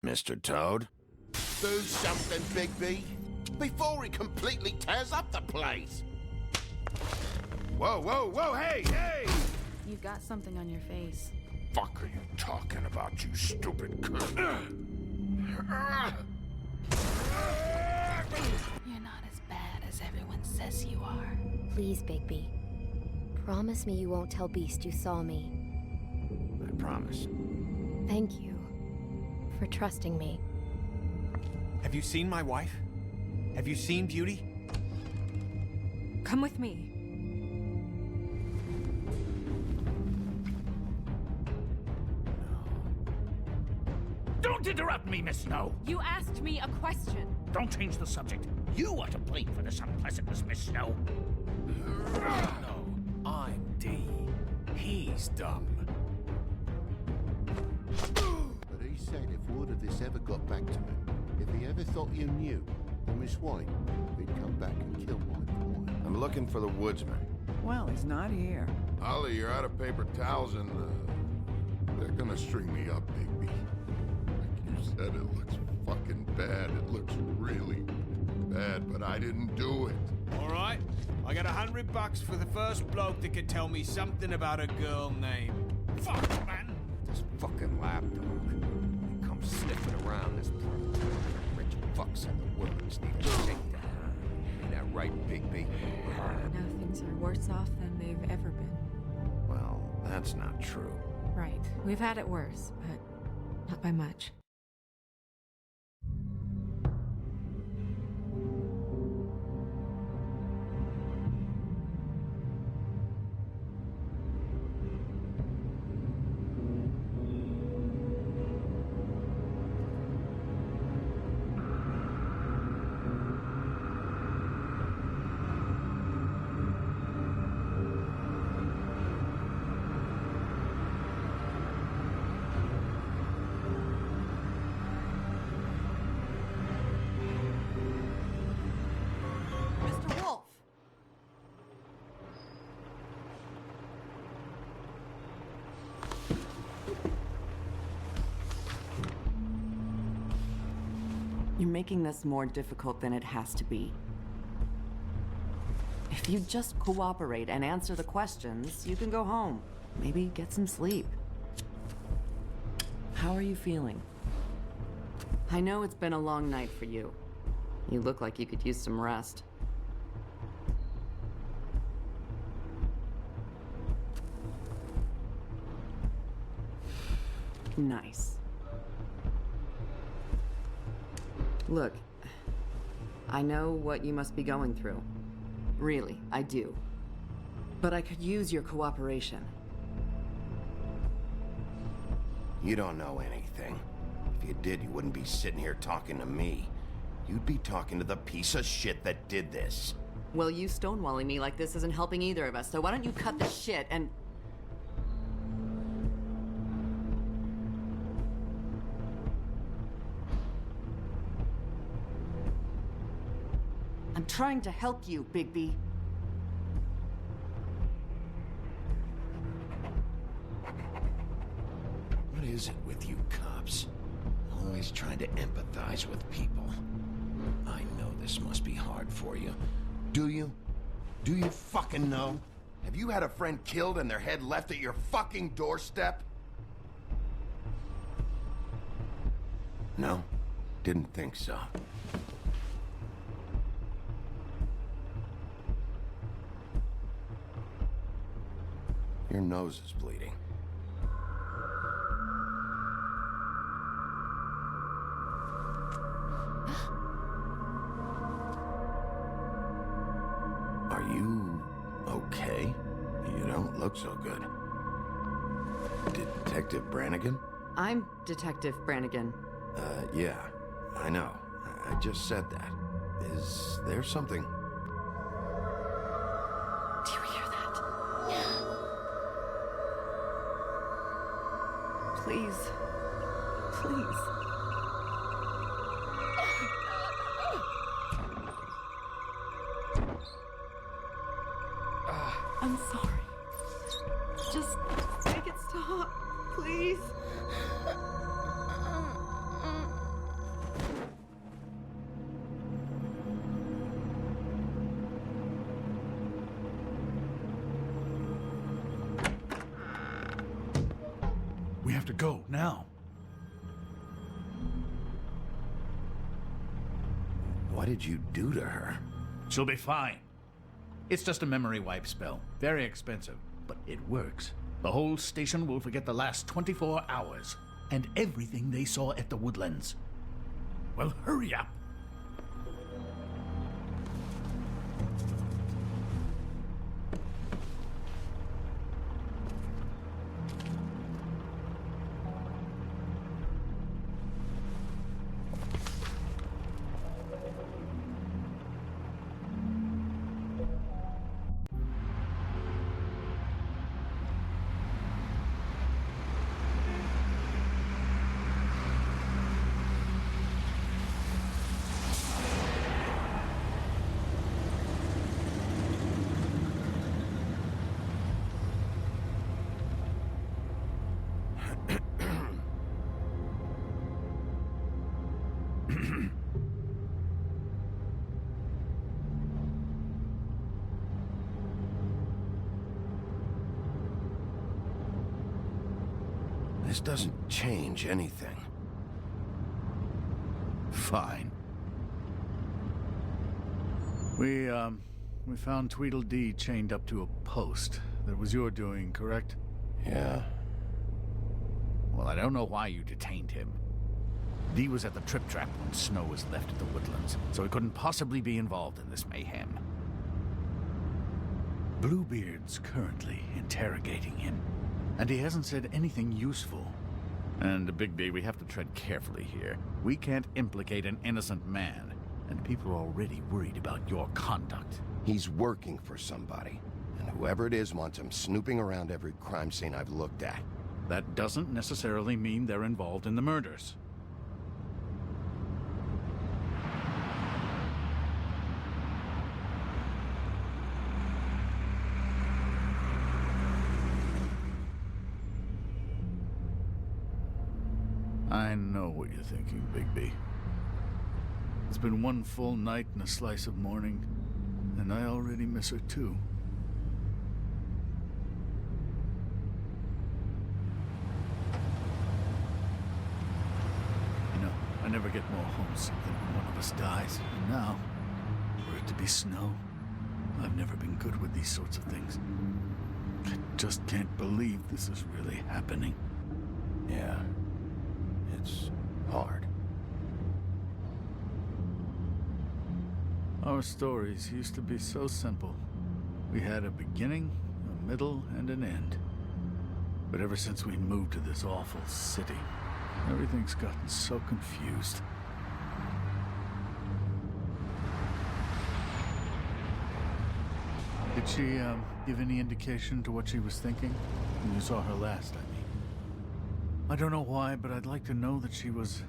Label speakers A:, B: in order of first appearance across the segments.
A: Mr. Toad?
B: Do something, Bigby, before he completely tears up the place.
A: Whoa, whoa, whoa, hey, hey!
C: You've got something on your face.
A: Fuck are you talking about, you stupid cunt?
C: You're not as bad as everyone says you are.
D: Please, Bigby. Promise me you won't tell Beast you saw me.
A: I promise.
D: Thank you for trusting me.
E: Have you seen my wife? Have you seen Beauty?
F: Come with me.
G: Don't interrupt me, Miss Snow.
F: You asked me a question.
G: Don't change the subject. You are to blame for this unpleasantness, Miss Snow.
E: No, I'm D. He's dumb.
B: But he said if word of this ever got back to him, if he ever thought you knew, or Miss White, he'd come back and kill my boy.
A: I'm looking for the woodsman.
H: Well, he's not here.
I: Ollie, you're out of paper towels and, they're gonna string me up, Bigby. Like you said, it looks fucking bad. It looks really bad, but I didn't do it.
E: All right, I got $100 for the first bloke that could tell me something about a girl named... Fuck, man!
A: This fucking lapdog. He comes sniffing around this place. Rich fucks in the woods need a shakedown. Ain't that right, Bigby?
F: Now things are worse off than they've ever been.
A: Well, that's not true.
F: Right. We've had it worse, but not by much.
H: You're making this more difficult than it has to be. If you just cooperate and answer the questions, you can go home. Maybe get some sleep. How are you feeling? I know it's been a long night for you. You look like you could use some rest. Nice. Look, I know what you must be going through. Really, I do. But I could use your cooperation.
A: You don't know anything. If you did, you wouldn't be sitting here talking to me. You'd be talking to the piece of shit that did this.
H: Well, you stonewalling me like this isn't helping either of us, so why don't you cut the shit and... I'm trying to help you, Bigby.
A: What is it with you cops? Always trying to empathize with people. I know this must be hard for you. Do you? Do you fucking know? Have you had a friend killed and their head left at your fucking doorstep? No? Didn't think so. Your nose is bleeding. Are you okay? You don't look so good. Detective Brannigan?
H: I'm Detective Brannigan.
A: Yeah, I know. I just said that. Is there something?
H: Do you hear that? Please. Please. I'm sorry. Just make it stop, please.
J: Go, now.
A: What did you do to her?
J: She'll be fine. It's just a memory wipe spell. Very expensive, but it works. The whole station will forget the last 24 hours and everything they saw at the Woodlands. Well, hurry up.
A: This doesn't change anything.
J: Fine. We found Tweedledee chained up to a post. That was your doing, correct?
A: Yeah.
J: Well, I don't know why you detained him. Dee was at the Trip Trap when Snow was left at the Woodlands, so he couldn't possibly be involved in this mayhem. Bluebeard's currently interrogating him, and he hasn't said anything useful. And, Bigby, we have to tread carefully here. We can't implicate an innocent man, and people are already worried about your conduct.
A: He's working for somebody, and whoever it is wants him snooping around every crime scene I've looked at.
J: That doesn't necessarily mean they're involved in the murders. I know what you're thinking, Bigby. It's been one full night and a slice of morning, and I already miss her too. You know, I never get more homesick than when one of us dies, and now, for it to be Snow, I've never been good with these sorts of things. I just can't believe this is really happening.
A: Yeah. It's hard.
J: Our stories used to be so simple. We had a beginning, a middle, and an end. But ever since we moved to this awful city, everything's gotten so confused. Did she, give any indication to what she was thinking when you saw her last, I mean? I don't know why, but I'd like to know that she was,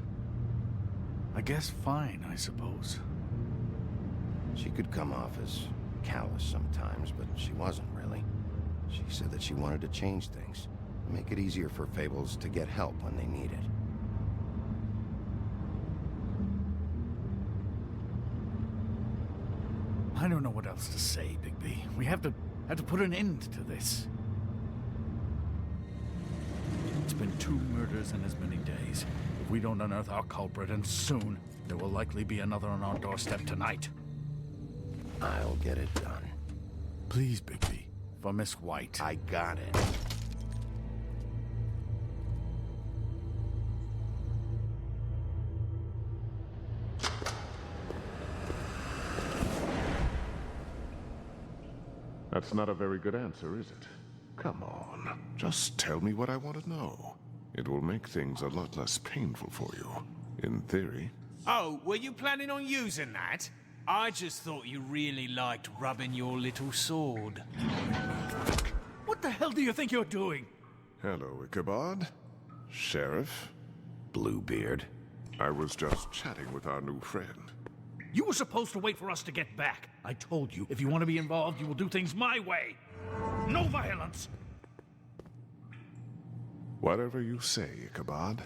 J: I guess, fine, I suppose.
A: She could come off as callous sometimes, but she wasn't really. She said that she wanted to change things, make it easier for Fables to get help when they need it.
J: I don't know what else to say, Bigby. We have to put an end to this. It's been 2 murders in as many days. If we don't unearth our culprit, and soon, there will likely be another on our doorstep tonight.
A: I'll get it done.
J: Please, Bigby. For Miss White.
A: I got it.
I: That's not a very good answer, is it? Come on, just tell me what I want to know. It will make things a lot less painful for you, in theory.
E: Oh, were you planning on using that? I just thought you really liked rubbing your little sword.
J: What the hell do you think you're doing?
I: Hello, Ichabod. Sheriff.
A: Bluebeard.
I: I was just chatting with our new friend.
J: You were supposed to wait for us to get back. I told you, if you want to be involved, you will do things my way. No violence!
I: Whatever you say, Ichabod.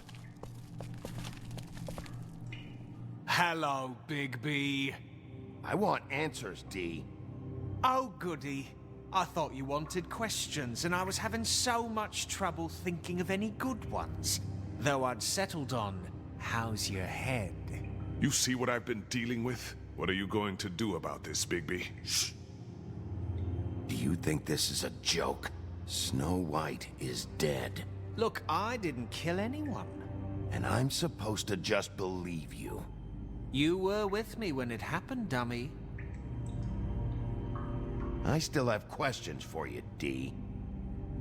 E: Hello, Bigby.
A: I want answers, Dee.
E: Oh, goody. I thought you wanted questions, and I was having so much trouble thinking of any good ones. Though I'd settled on, how's your head?
K: You see what I've been dealing with? What are you going to do about this, Bigby?
A: Shh. Do you think this is a joke? Snow White is dead.
E: Look, I didn't kill anyone.
A: And I'm supposed to just believe you.
E: You were with me when it happened, dummy.
A: I still have questions for you, D.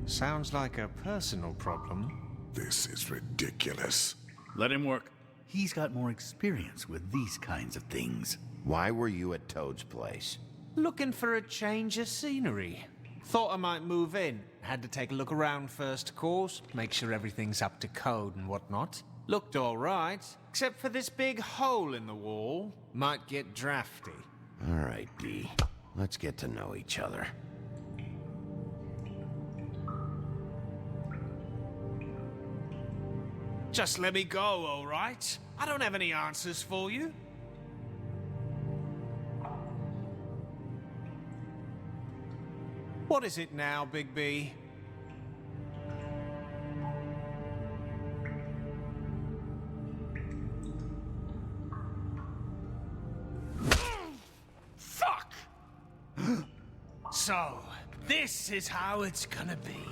E: Sounds like a personal problem.
K: This is ridiculous.
J: Let him work. He's got more experience with these kinds of things.
A: Why were you at Toad's place?
E: Looking for a change of scenery. Thought I might move in. Had to take a look around first, of course. Make sure everything's up to code and whatnot. Looked all right, except for this big hole in the wall. Might get drafty.
A: All right, D. Let's get to know each other.
E: Just let me go, all right? I don't have any answers for you. What is it now, Bigby? Fuck! So, this is how it's gonna be.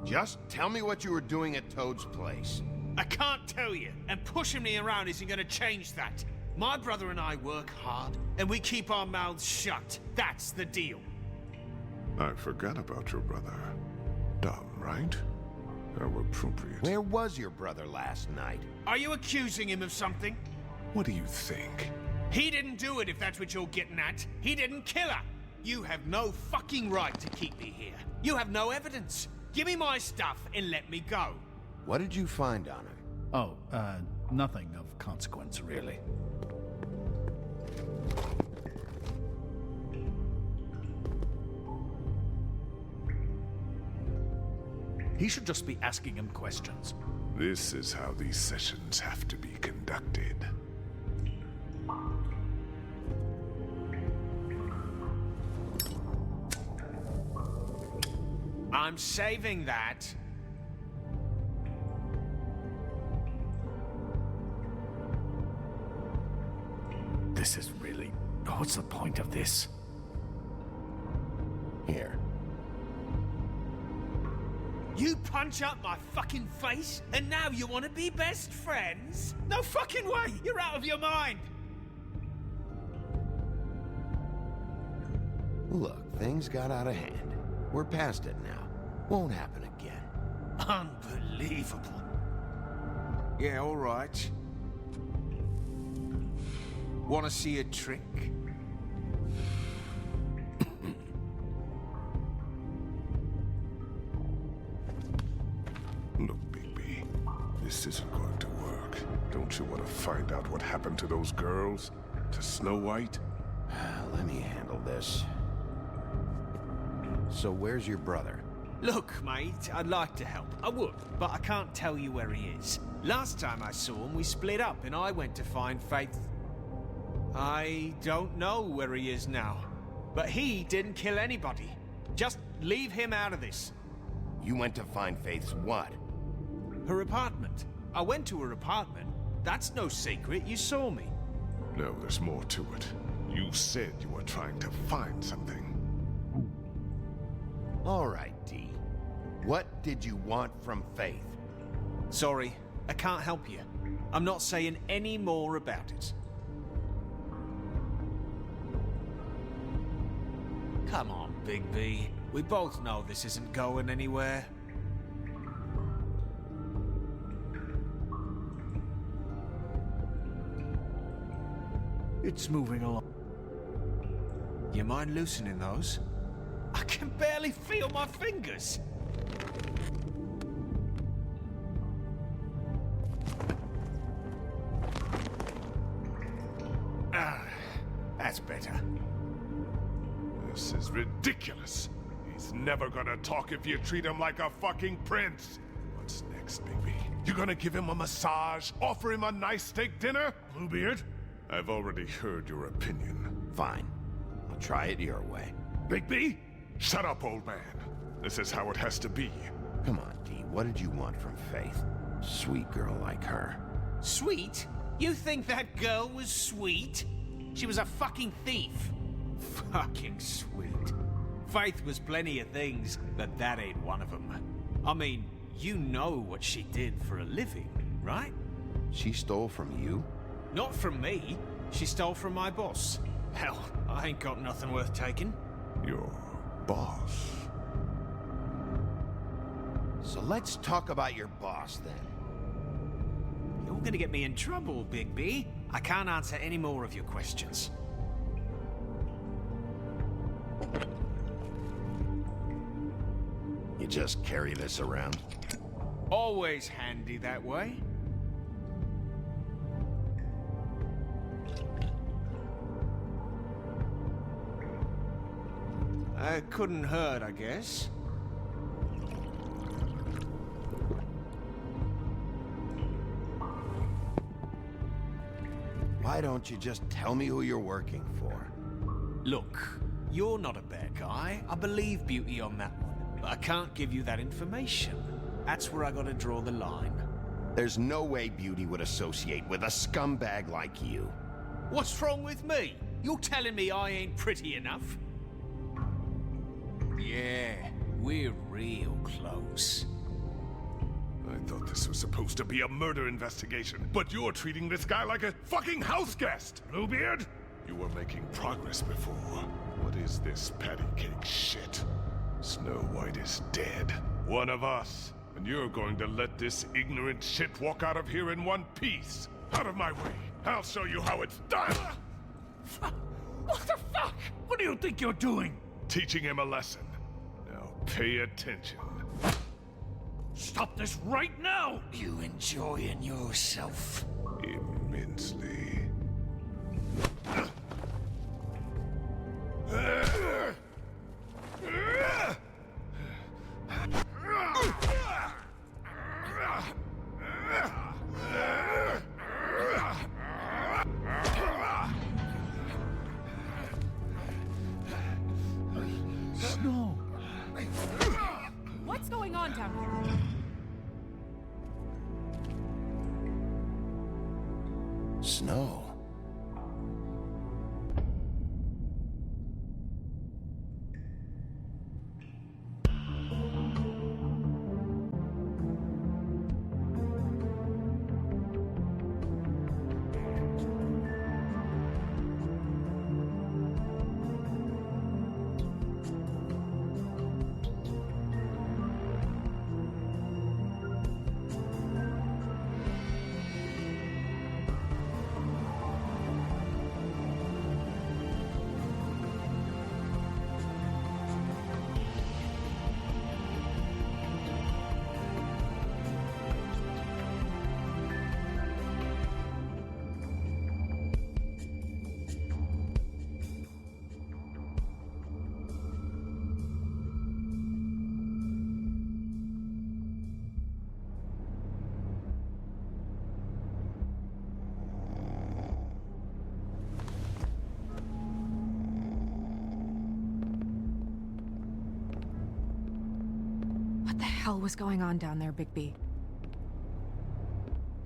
A: Just tell me what you were doing at Toad's place.
E: I can't tell you, and pushing me around isn't gonna change that. My brother and I work hard, and we keep our mouths shut. That's the deal.
K: I forgot about your brother. Dumb, right? How appropriate.
A: Where was your brother last night?
E: Are you accusing him of something?
K: What do you think?
E: He didn't do it, if that's what you're getting at. He didn't kill her. You have no fucking right to keep me here. You have no evidence. Give me my stuff and let me go.
A: What did you find on him?
J: Oh, nothing of consequence, really. He should just be asking him questions.
K: This is how these sessions have to be conducted.
E: I'm saving that.
J: This is really... What's the point of this?
A: Here.
E: You punch up my fucking face, and now you want to be best friends? No fucking way! You're out of your mind!
A: Look, things got out of hand. We're past it now. Won't happen again.
E: Unbelievable. Yeah, all right. Want to see a trick?
K: Look, Bigby, this isn't going to work. Don't you want to find out what happened to those girls? To Snow White?
A: Let me handle this. So where's your brother?
E: Look, mate, I'd like to help. I would, but I can't tell you where he is. Last time I saw him, we split up and I went to find Faith. I don't know where he is now, but he didn't kill anybody. Just leave him out of this.
A: You went to find Faith's what?
E: Her apartment. I went to her apartment. That's no secret, you saw me.
K: No, there's more to it. You said you were trying to find something.
A: All right, D. What did you want from Faith?
E: Sorry, I can't help you. I'm not saying any more about it. Come on, Bigby. We both know this isn't going anywhere.
J: It's moving along.
E: You mind loosening those? I can barely feel my fingers. That's better.
K: This is ridiculous. He's never gonna talk if you treat him like a fucking prince. What's next, Bigby? You gonna give him a massage? Offer him a nice steak dinner? Bluebeard? I've already heard your opinion.
A: Fine. I'll try it your way.
K: Bigby? Shut up, old man. This is how it has to be.
A: Come on, Dee, what did you want from Faith? Sweet girl like her.
E: Sweet? You think that girl was sweet? She was a fucking thief. Fucking sweet. Faith was plenty of things, but that ain't one of them. I mean, you know what she did for a living, right?
A: She stole from you?
E: Not from me. She stole from my boss. Hell, I ain't got nothing worth taking.
K: Your boss.
A: So let's talk about your boss, then.
E: You're gonna get me in trouble, Bigby. I can't answer any more of your questions.
A: You just carry this around?
E: Always handy that way. Couldn't hurt, I guess.
A: Why don't you just tell me who you're working for?
E: Look, you're not a bad guy. I believe Beauty on that one. But I can't give you that information. That's where I gotta draw the line.
A: There's no way Beauty would associate with a scumbag like you.
E: What's wrong with me? You're telling me I ain't pretty enough? Yeah, we're real close.
K: I thought this was supposed to be a murder investigation, but you're treating this guy like a fucking house guest, Bluebeard! You were making progress before. What is this patty cake shit? Snow White is dead. One of us. And you're going to let this ignorant shit walk out of here in one piece. Out of my way. I'll show you how it's done!
G: What the fuck? What do you think you're doing?
K: Teaching him a lesson. Now pay attention.
G: Stop this right now!
E: You enjoying yourself?
K: Immensely.
F: Snow! What's going on down here?
A: Snow.
F: What the hell was going on down there, Bigby?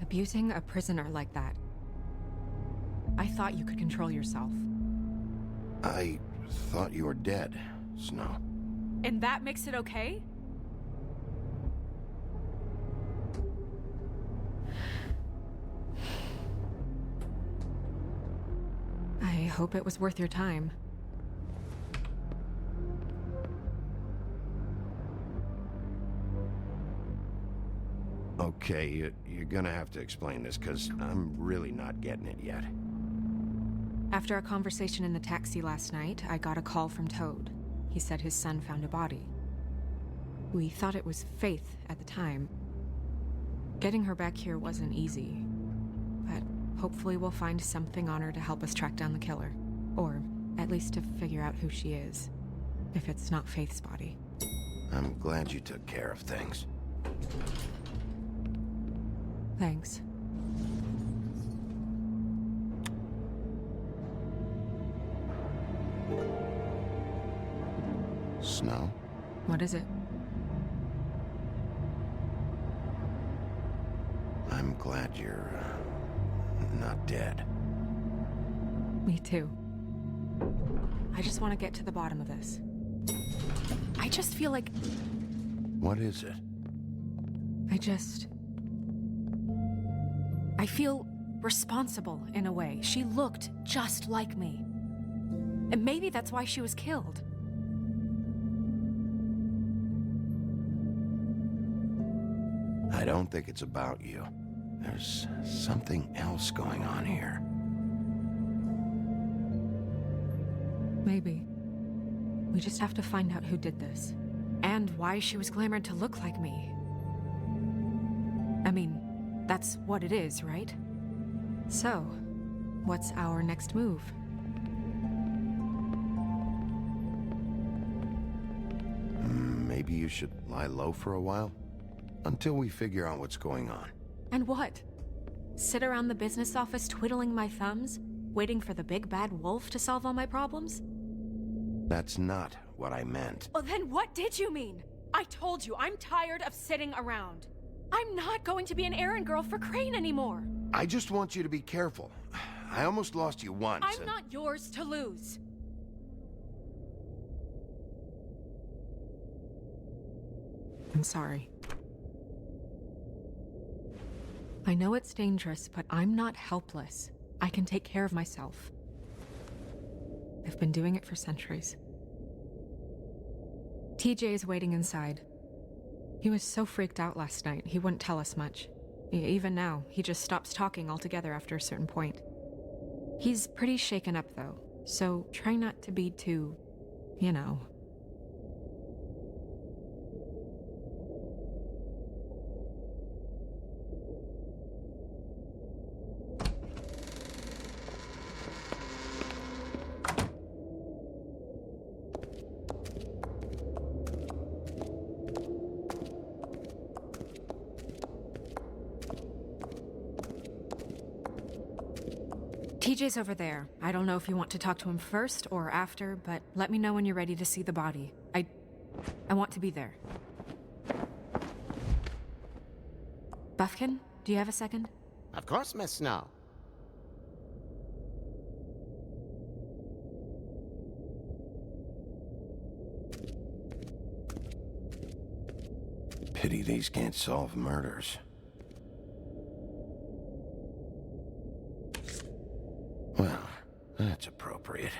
F: Abusing a prisoner like that. I thought you could control yourself.
A: I thought you were dead, Snow.
F: And that makes it okay? I hope it was worth your time.
A: Okay, you're gonna have to explain this, because I'm really not getting it yet.
F: After a conversation in the taxi last night, I got a call from Toad. He said his son found a body. We thought it was Faith at the time. Getting her back here wasn't easy, but hopefully we'll find something on her to help us track down the killer. Or at least to figure out who she is, if it's not Faith's body.
A: I'm glad you took care of things.
F: Thanks.
B: Snow?
F: What is it?
A: I'm glad you're, not dead.
F: Me too. I just want to get to the bottom of this. I just feel like...
A: What is it?
F: I feel responsible in a way. She looked just like me. And maybe that's why she was killed.
A: I don't think it's about you. There's something else going on here.
F: Maybe. We just have to find out who did this. And why she was glamored to look like me. I mean, that's what it is, right? So, what's our next move?
A: Maybe you should lie low for a while? Until we figure out what's going on.
F: And what? Sit around the business office twiddling my thumbs, waiting for the big bad wolf to solve all my problems?
A: That's not what I meant.
F: Well, then what did you mean? I told you, I'm tired of sitting around. I'm not going to be an errand girl for Crane anymore.
A: I just want you to be careful. I almost lost you once.
F: I'm not yours to lose. I'm sorry. I know it's dangerous, but I'm not helpless. I can take care of myself. I've been doing it for centuries. TJ is waiting inside. He was so freaked out last night, he wouldn't tell us much. Even now, he just stops talking altogether after a certain point. He's pretty shaken up, though, so try not to be too, you know. TJ's over there. I don't know if you want to talk to him first or after, but let me know when you're ready to see the body. I want to be there. Buffkin, do you have a second?
G: Of course, Miss Snow.
A: Pity these can't solve murders. Well, that's appropriate.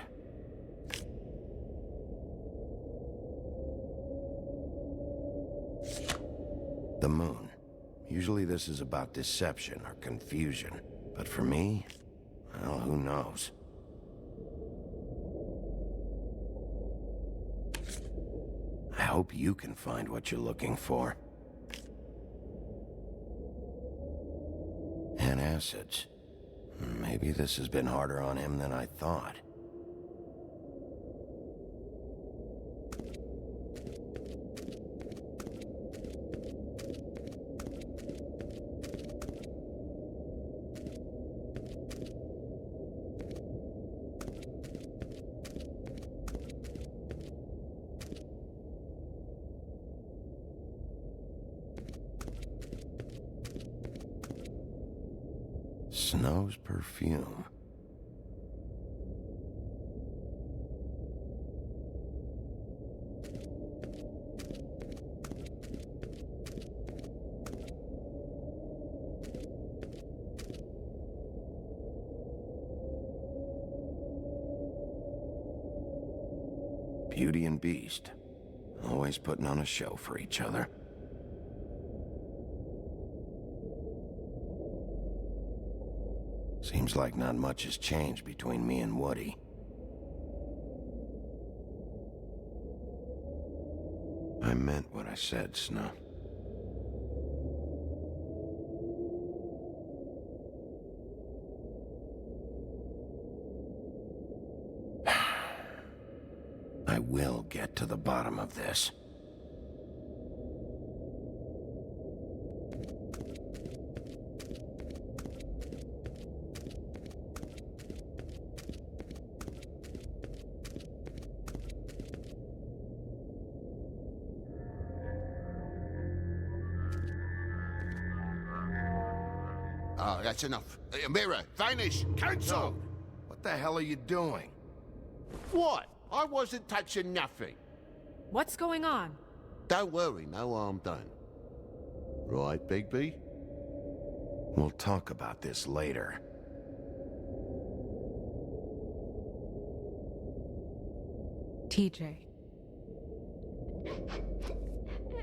A: The moon. Usually this is about deception or confusion. But for me, well, who knows? I hope you can find what you're looking for. Antacids. Maybe this has been harder on him than I thought. Snow's perfume. Beauty and Beast. Always putting on a show for each other. Seems like not much has changed between me and Woody. I meant what I said, Snow. I will get to the bottom of this.
B: Right, that's enough. Mirror, vanish! Cancel!
A: What the hell are you doing?
B: What? I wasn't touching nothing.
F: What's going on?
B: Don't worry, no harm done. Right, Bigby?
A: We'll talk about this later.
F: TJ.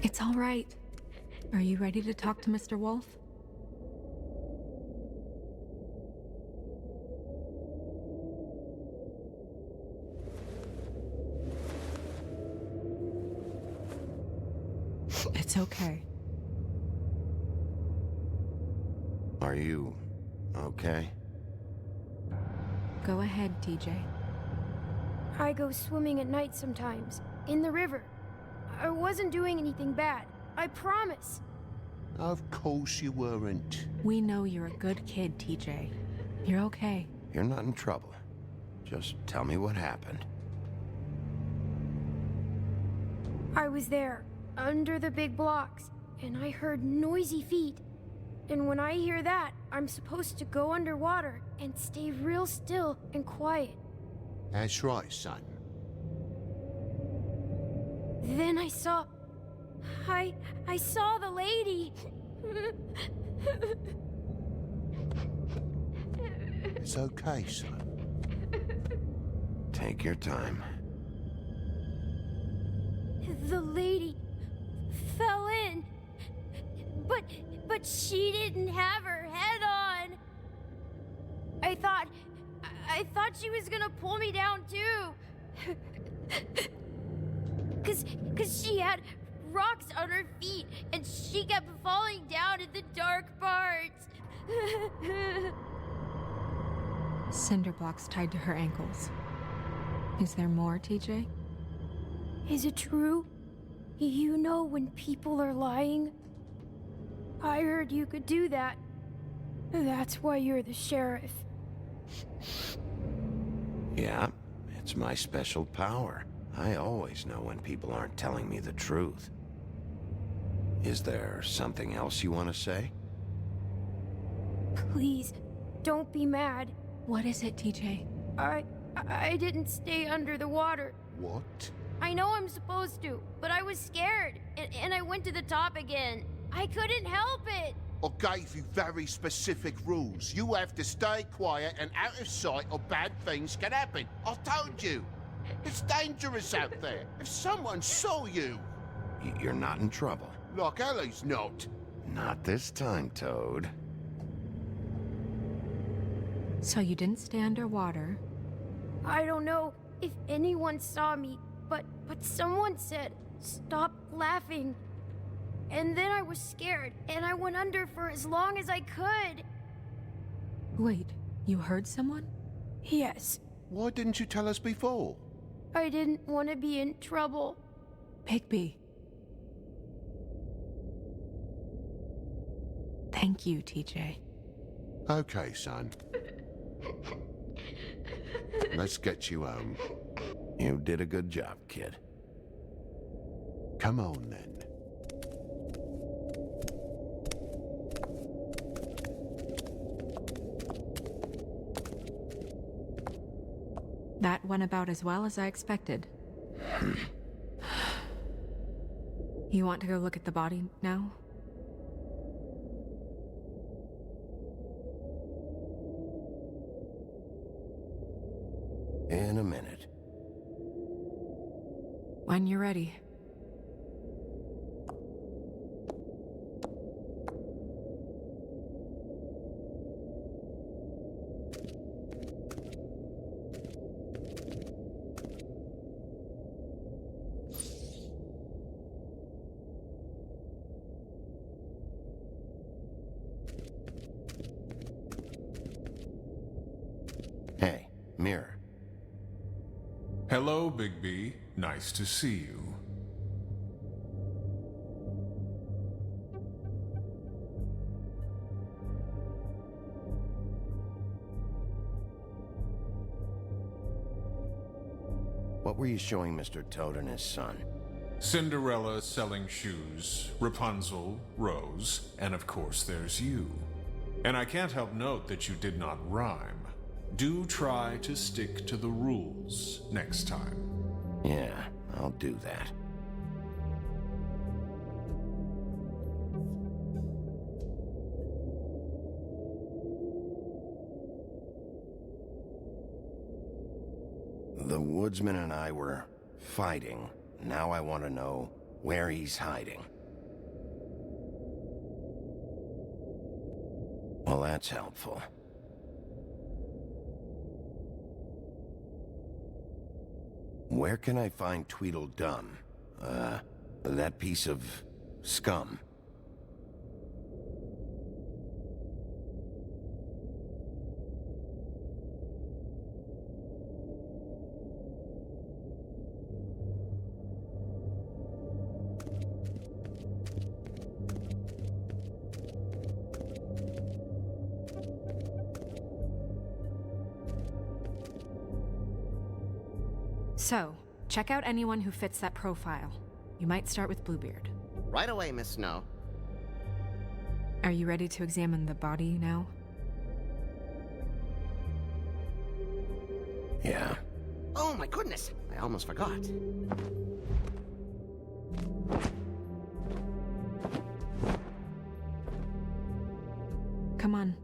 F: It's all right. Are you ready to talk to Mr. Wolf? It's okay.
A: Are you okay?
F: Go ahead, TJ.
L: I go swimming at night sometimes, in the river. I wasn't doing anything bad, I promise.
B: Of course you weren't.
F: We know you're a good kid, TJ. You're okay.
A: You're not in trouble. Just tell me what happened.
L: I was there, under the big blocks, and I heard noisy feet. And when I hear that, I'm supposed to go underwater and stay real still and quiet.
B: That's right, son.
L: Then I saw the lady.
B: It's okay, son.
A: Take your time.
L: The lady fell in. But she didn't have her head on. I thought she was gonna pull me down too. Cause she had rocks on her feet and she kept falling down in the dark parts.
F: Cinder blocks tied to her ankles. Is there more, TJ?
L: Is it true? You know when people are lying? I heard you could do that. That's why you're the sheriff.
A: Yeah, it's my special power. I always know when people aren't telling me the truth. Is there something else you want to say?
L: Please, don't be mad.
F: What is it, TJ?
L: I didn't stay under the water.
B: What?
L: I know I'm supposed to, but I was scared, and I went to the top again. I couldn't help it.
B: I gave you very specific rules. You have to stay quiet and out of sight or bad things can happen. I told you. It's dangerous out there. If someone saw you...
A: You're not in trouble.
B: Like Ellie's not.
A: Not this time, Toad.
F: So you didn't stay underwater?
L: I don't know if anyone saw me, but someone said, stop laughing. And then I was scared, and I went under for as long as I could.
F: Wait, you heard someone?
L: Yes.
B: Why didn't you tell us before?
L: I didn't want to be in trouble.
F: Bigby. Thank you, TJ.
B: Okay, son. Let's get you home.
A: You did a good job, kid.
B: Come on, then.
F: That went about as well as I expected. You want to go look at the body now?
A: In a minute.
F: When you're ready.
A: Hey, mirror.
K: Hello, Bigby. Nice to see you.
A: What were you showing Mr. Toad and his son?
K: Cinderella selling shoes, Rapunzel, Rose, and of course there's you.
M: And I can't help note that you did not rhyme. Do try to stick to the rules next time.
A: Yeah, I'll do that. The woodsman and I were fighting. Now I want to know where he's hiding. Well, that's helpful. Where can I find Tweedledum? That piece of scum.
F: So, check out anyone who fits that profile. You might start with Bluebeard.
N: Right away, Miss Snow.
F: Are you ready to examine the body now?
A: Yeah.
N: Oh my goodness, I almost forgot.
F: Come on.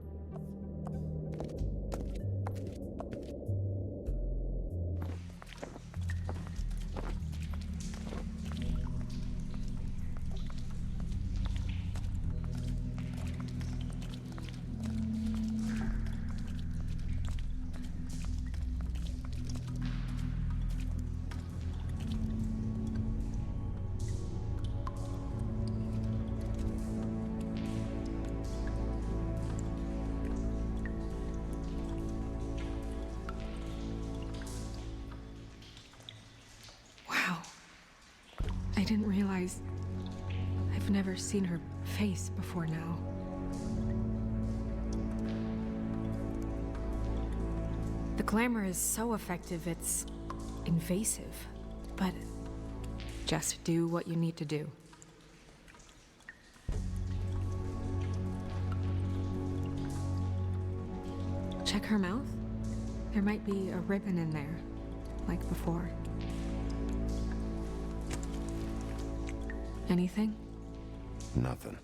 F: I didn't realize I've never seen her face before now. The glamour is so effective, it's invasive. But just do what you need to do. Check her mouth. There might be a ribbon in there, like before. Anything?
A: Nothing.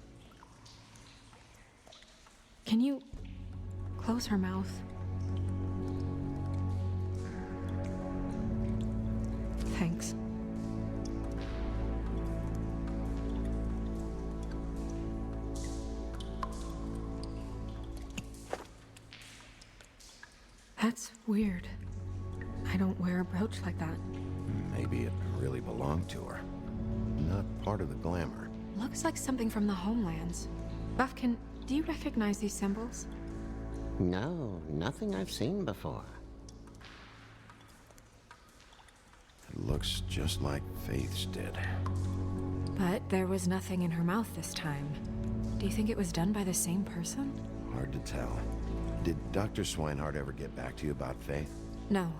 F: Can you close her mouth? Thanks. That's weird. I don't wear a brooch like that.
A: Maybe it really belonged to her. Not part of the glamour.
F: Looks like something from the homelands. Buffkin, do you recognize these symbols?
N: No, nothing I've seen before.
A: It looks just like Faith's did.
F: But there was nothing in her mouth this time. Do you think it was done by the same person?
A: Hard to tell. Did Dr. Swinehart ever get back to you about Faith?
F: No.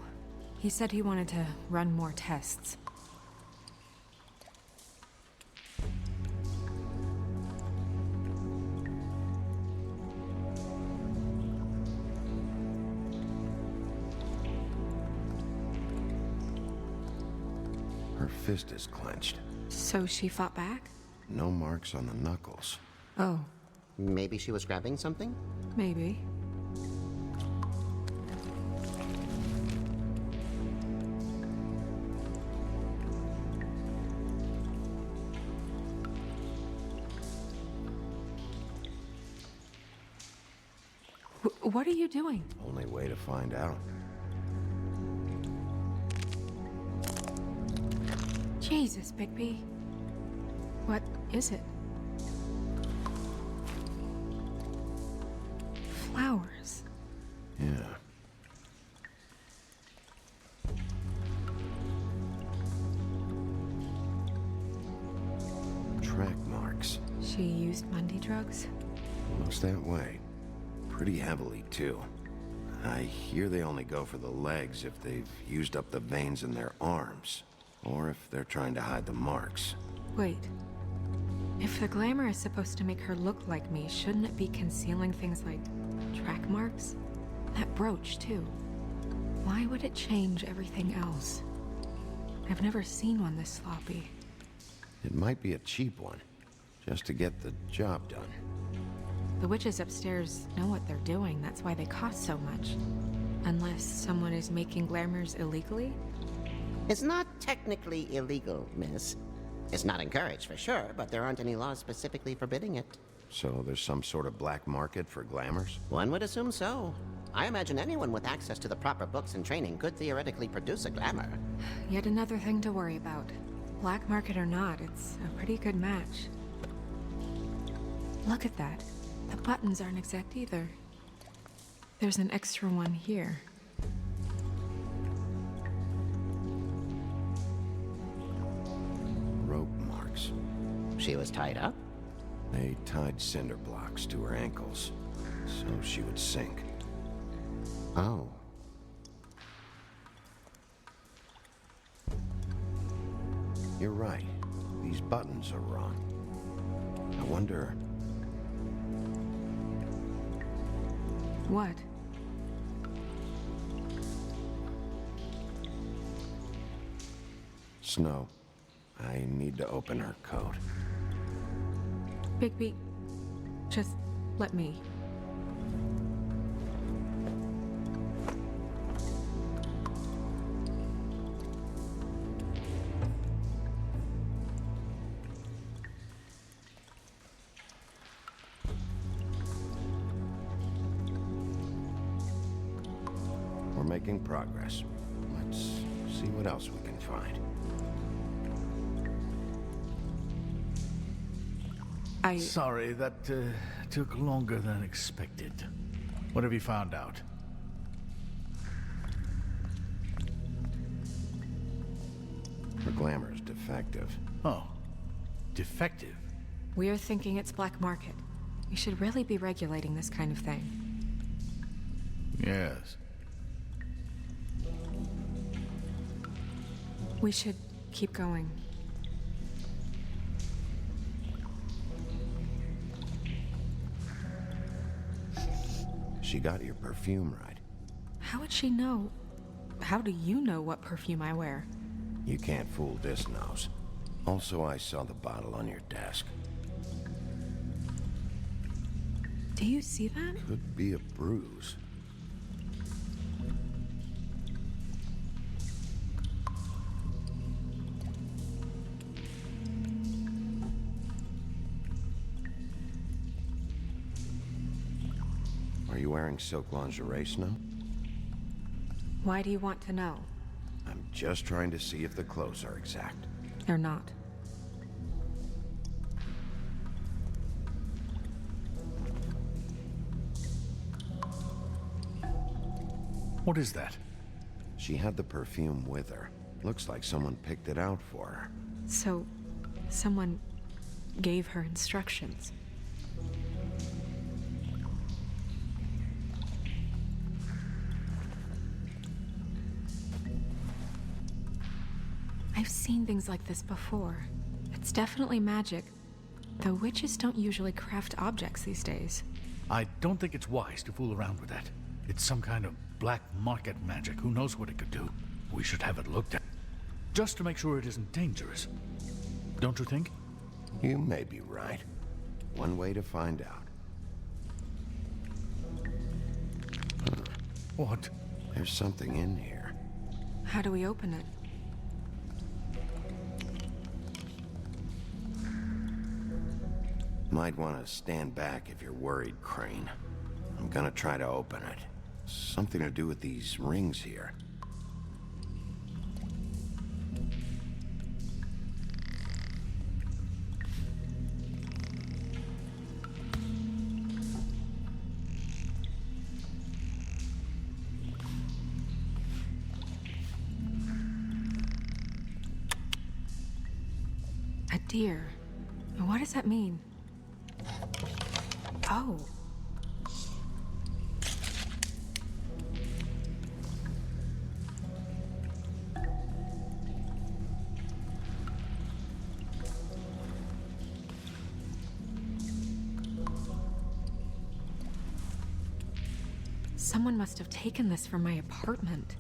F: He said he wanted to run more tests.
A: Her fist is clenched.
F: So she fought back?
A: No marks on the knuckles.
F: Oh.
N: Maybe she was grabbing something?
F: Maybe. What are you doing?
A: Only way to find out.
F: Jesus, Bigby. What is it? Flowers.
A: Yeah. Track marks.
F: She used Mundy drugs?
A: Looks that way. Pretty heavily, too. I hear they only go for the legs if they've used up the veins in their arms. Or if they're trying to hide the marks.
F: Wait. If the glamour is supposed to make her look like me, shouldn't it be concealing things like track marks? That brooch, too. Why would it change everything else? I've never seen one this sloppy.
A: It might be a cheap one, just to get the job done.
F: The witches upstairs know what they're doing, that's why they cost so much. Unless someone is making glamours illegally?
N: It's not technically illegal, miss. It's not encouraged for sure, but there aren't any laws specifically forbidding it.
A: So there's some sort of black market for glamours?
N: One would assume so. I imagine anyone with access to the proper books and training could theoretically produce a glamour.
F: Yet another thing to worry about. Black market or not, it's a pretty good match. Look at that. The buttons aren't exact either. There's an extra one here.
A: Rope marks.
N: She was tied up?
A: They tied cinder blocks to her ankles, so she would sink.
N: Oh.
A: You're right. These buttons are wrong. I wonder...
F: What?
A: Snow. I need to open her coat.
F: Bigby, just let me.
A: We're making progress. Let's see what else we can find.
J: Sorry, that took longer than expected. What have you found out?
A: Her glamour's defective.
J: Oh, defective?
F: We're thinking it's black market. We should really be regulating this kind of thing.
J: Yes.
F: We should keep going.
A: She got your perfume right.
F: How would she know? How do you know what perfume I wear?
A: You can't fool this nose. Also, I saw the bottle on your desk.
F: Do you see that?
A: Could be a bruise. Are you wearing silk lingerie, Snow?
F: Why do you want to know?
A: I'm just trying to see if the clothes are exact.
F: They're not.
J: What is that?
A: She had the perfume with her. Looks like someone picked it out for her.
F: So, someone gave her instructions. I've seen things like this before. It's definitely magic, though witches don't usually craft objects these days.
J: I don't think it's wise to fool around with that. It's some kind of black market magic. Who knows what it could do? We should have it looked at, just to make sure it isn't dangerous. Don't you think?
A: You may be right. One way to find out.
J: What?
A: There's something in here.
F: How do we open it?
A: Might want to stand back if you're worried, Crane. I'm gonna try to open it. Something to do with these rings here.
F: A deer. What does that mean? Oh. Someone must have taken this from my apartment.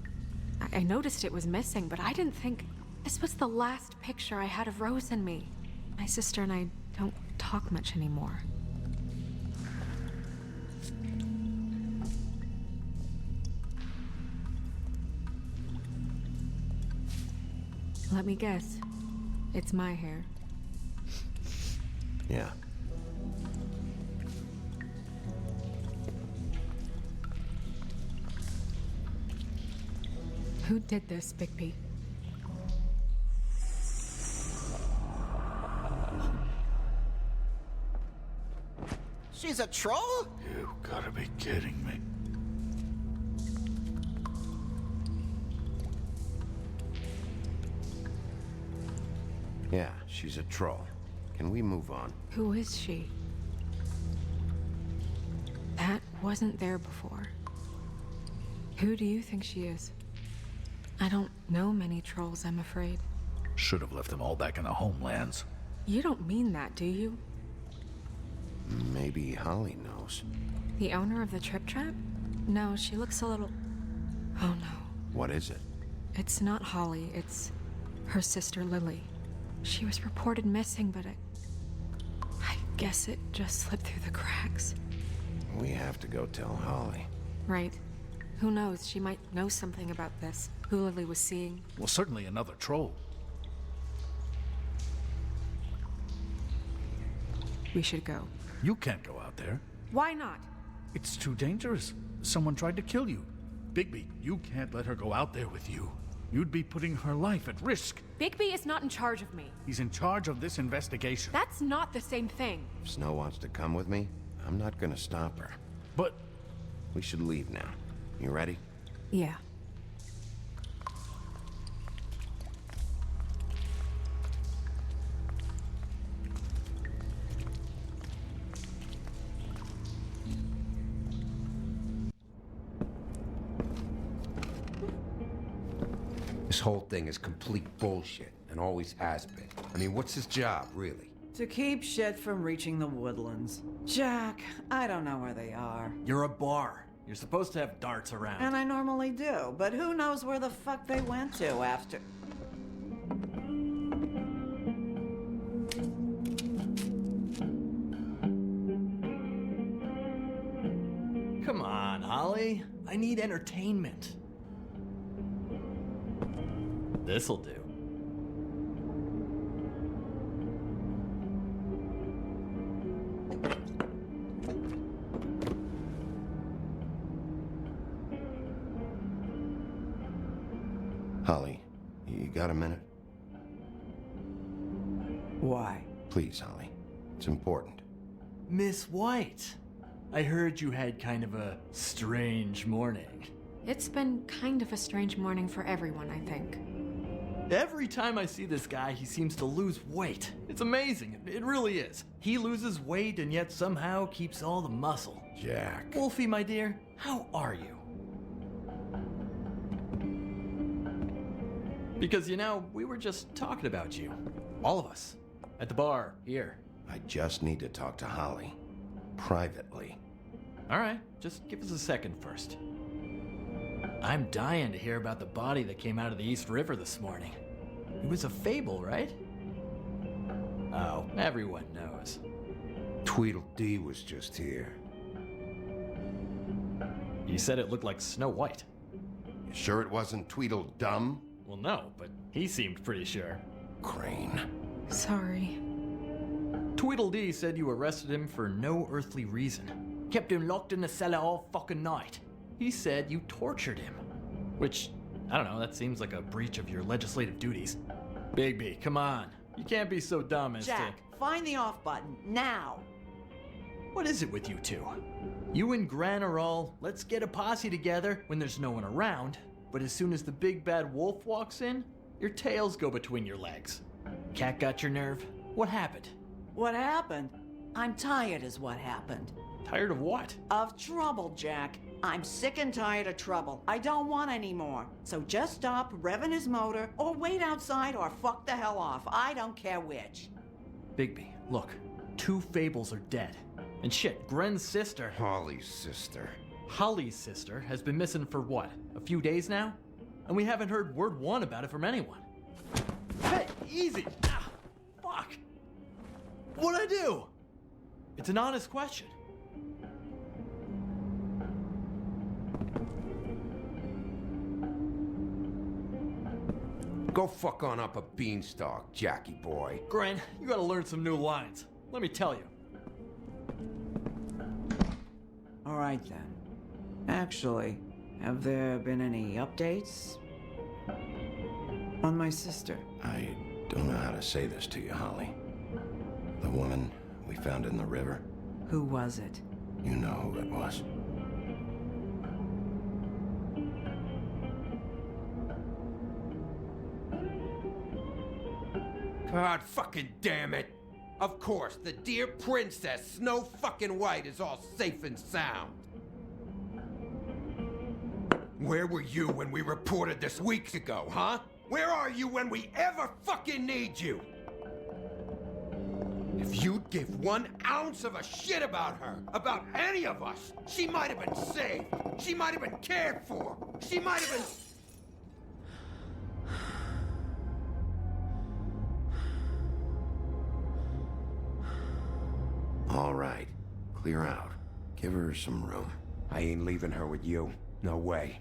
F: I noticed it was missing, but I didn't think... This was the last picture I had of Rose and me. My sister and I don't talk much anymore. Let me guess. It's my hair.
A: Yeah.
F: Who did this, Bigby?
N: She's a troll?
J: You gotta be kidding me.
A: Yeah, she's a troll. Can we move on?
F: Who is she? That wasn't there before. Who do you think she is? I don't know many trolls, I'm afraid.
J: Should have left them all back in the homelands.
F: You don't mean that, do you?
A: Maybe Holly knows.
F: The owner of the Trip Trap? No, she looks a little... Oh no.
A: What is it?
F: It's not Holly, it's her sister Lily. She was reported missing, but I guess it just slipped through the cracks.
A: We have to go tell Holly.
F: Right. Who knows, she might know something about this. Who Lily was seeing.
J: Well, certainly another troll.
F: We should go.
J: You can't go out there.
F: Why not?
J: It's too dangerous. Someone tried to kill you. Bigby, you can't let her go out there with you. You'd be putting her life at risk.
F: Bigby is not in charge of me.
J: He's in charge of this investigation.
F: That's not the same thing.
A: If Snow wants to come with me, I'm not gonna stop her.
J: But...
A: We should leave now. You ready?
F: Yeah.
O: This whole thing is complete bullshit, and always has been. I mean, what's his job, really?
P: To keep shit from reaching the woodlands. Jack, I don't know where they are.
Q: You're a bar. You're supposed to have darts around.
P: And I normally do, but who knows where the fuck they went to after...
Q: Come on, Holly. I need entertainment. This'll do.
A: Holly, you got a minute?
P: Why?
A: Please, Holly. It's important.
Q: Miss White, I heard you had kind of a strange morning.
F: It's been kind of a strange morning for everyone, I think.
Q: Every time I see this guy, he seems to lose weight. It's amazing. It really is. He loses weight and yet somehow keeps all the muscle.
A: Jack.
Q: Wolfie, my dear, how are you? Because, you know, we were just talking about you. All of us. At the bar, here.
A: I just need to talk to Holly. Privately.
Q: All right, just give us a second first. I'm dying to hear about the body that came out of the East River this morning. It was a fable, right? Oh, everyone knows.
O: Tweedledee was just here.
Q: You said it looked like Snow White.
A: You sure it wasn't Tweedledum?
Q: Well, no, but he seemed pretty sure.
A: Crane.
F: Sorry.
Q: Tweedledee said you arrested him for no earthly reason. Kept him locked in the cellar all fucking night. He said you tortured him. Which, I don't know, that seems like a breach of your legislative duties. Bigby, come on. You can't be so dumb as
P: Jack, find the off button, now!
Q: What is it with you two? You and Gran are all, let's get a posse together when there's no one around, but as soon as the big bad wolf walks in, your tails go between your legs. Cat got your nerve? What happened?
P: What happened? I'm tired is what happened.
Q: Tired of what?
P: Of trouble, Jack. I'm sick and tired of trouble. I don't want any more. So just stop revving his motor, or wait outside, or fuck the hell off. I don't care which.
Q: Bigby, look. 2 fables are dead. And shit, Gren's sister...
A: Holly's sister.
Q: Holly's sister has been missing for what, a few days now? And we haven't heard word one about it from anyone. Hey, easy! Ah, fuck! What'd I do? It's an honest question.
O: Go fuck on up a beanstalk, Jackie boy.
Q: Gran, you gotta learn some new lines. Let me tell you.
P: All right then. Actually, have there been any updates on my sister?
A: I don't know how to say this to you, Holly. The woman we found in the river.
P: Who was it?
A: You know who it was.
O: God fucking damn it! Of course, the dear princess, Snow fucking White, is all safe and sound. Where were you when we reported this weeks ago, huh? Where are you when we ever fucking need you? If you'd give 1 ounce of a shit about her, about any of us, she might have been saved. She might have been cared for. She might have been...
A: All right. Clear out. Give her some room.
O: I ain't leaving her with you. No way.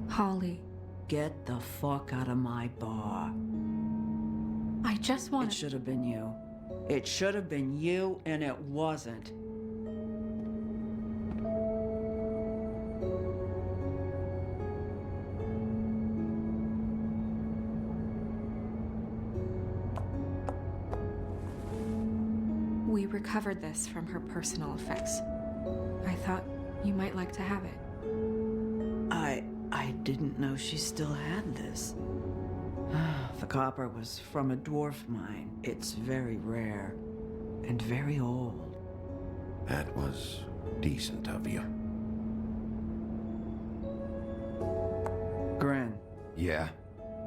F: Holly.
P: Get the fuck out of my bar.
F: I just want...
P: It should have been you. It should have been you, and it wasn't.
F: We recovered this from her personal effects. I thought you might like to have it.
P: I didn't know she still had this. The copper was from a dwarf mine. It's very rare and very old.
A: That was decent of you.
P: Gren.
O: Yeah?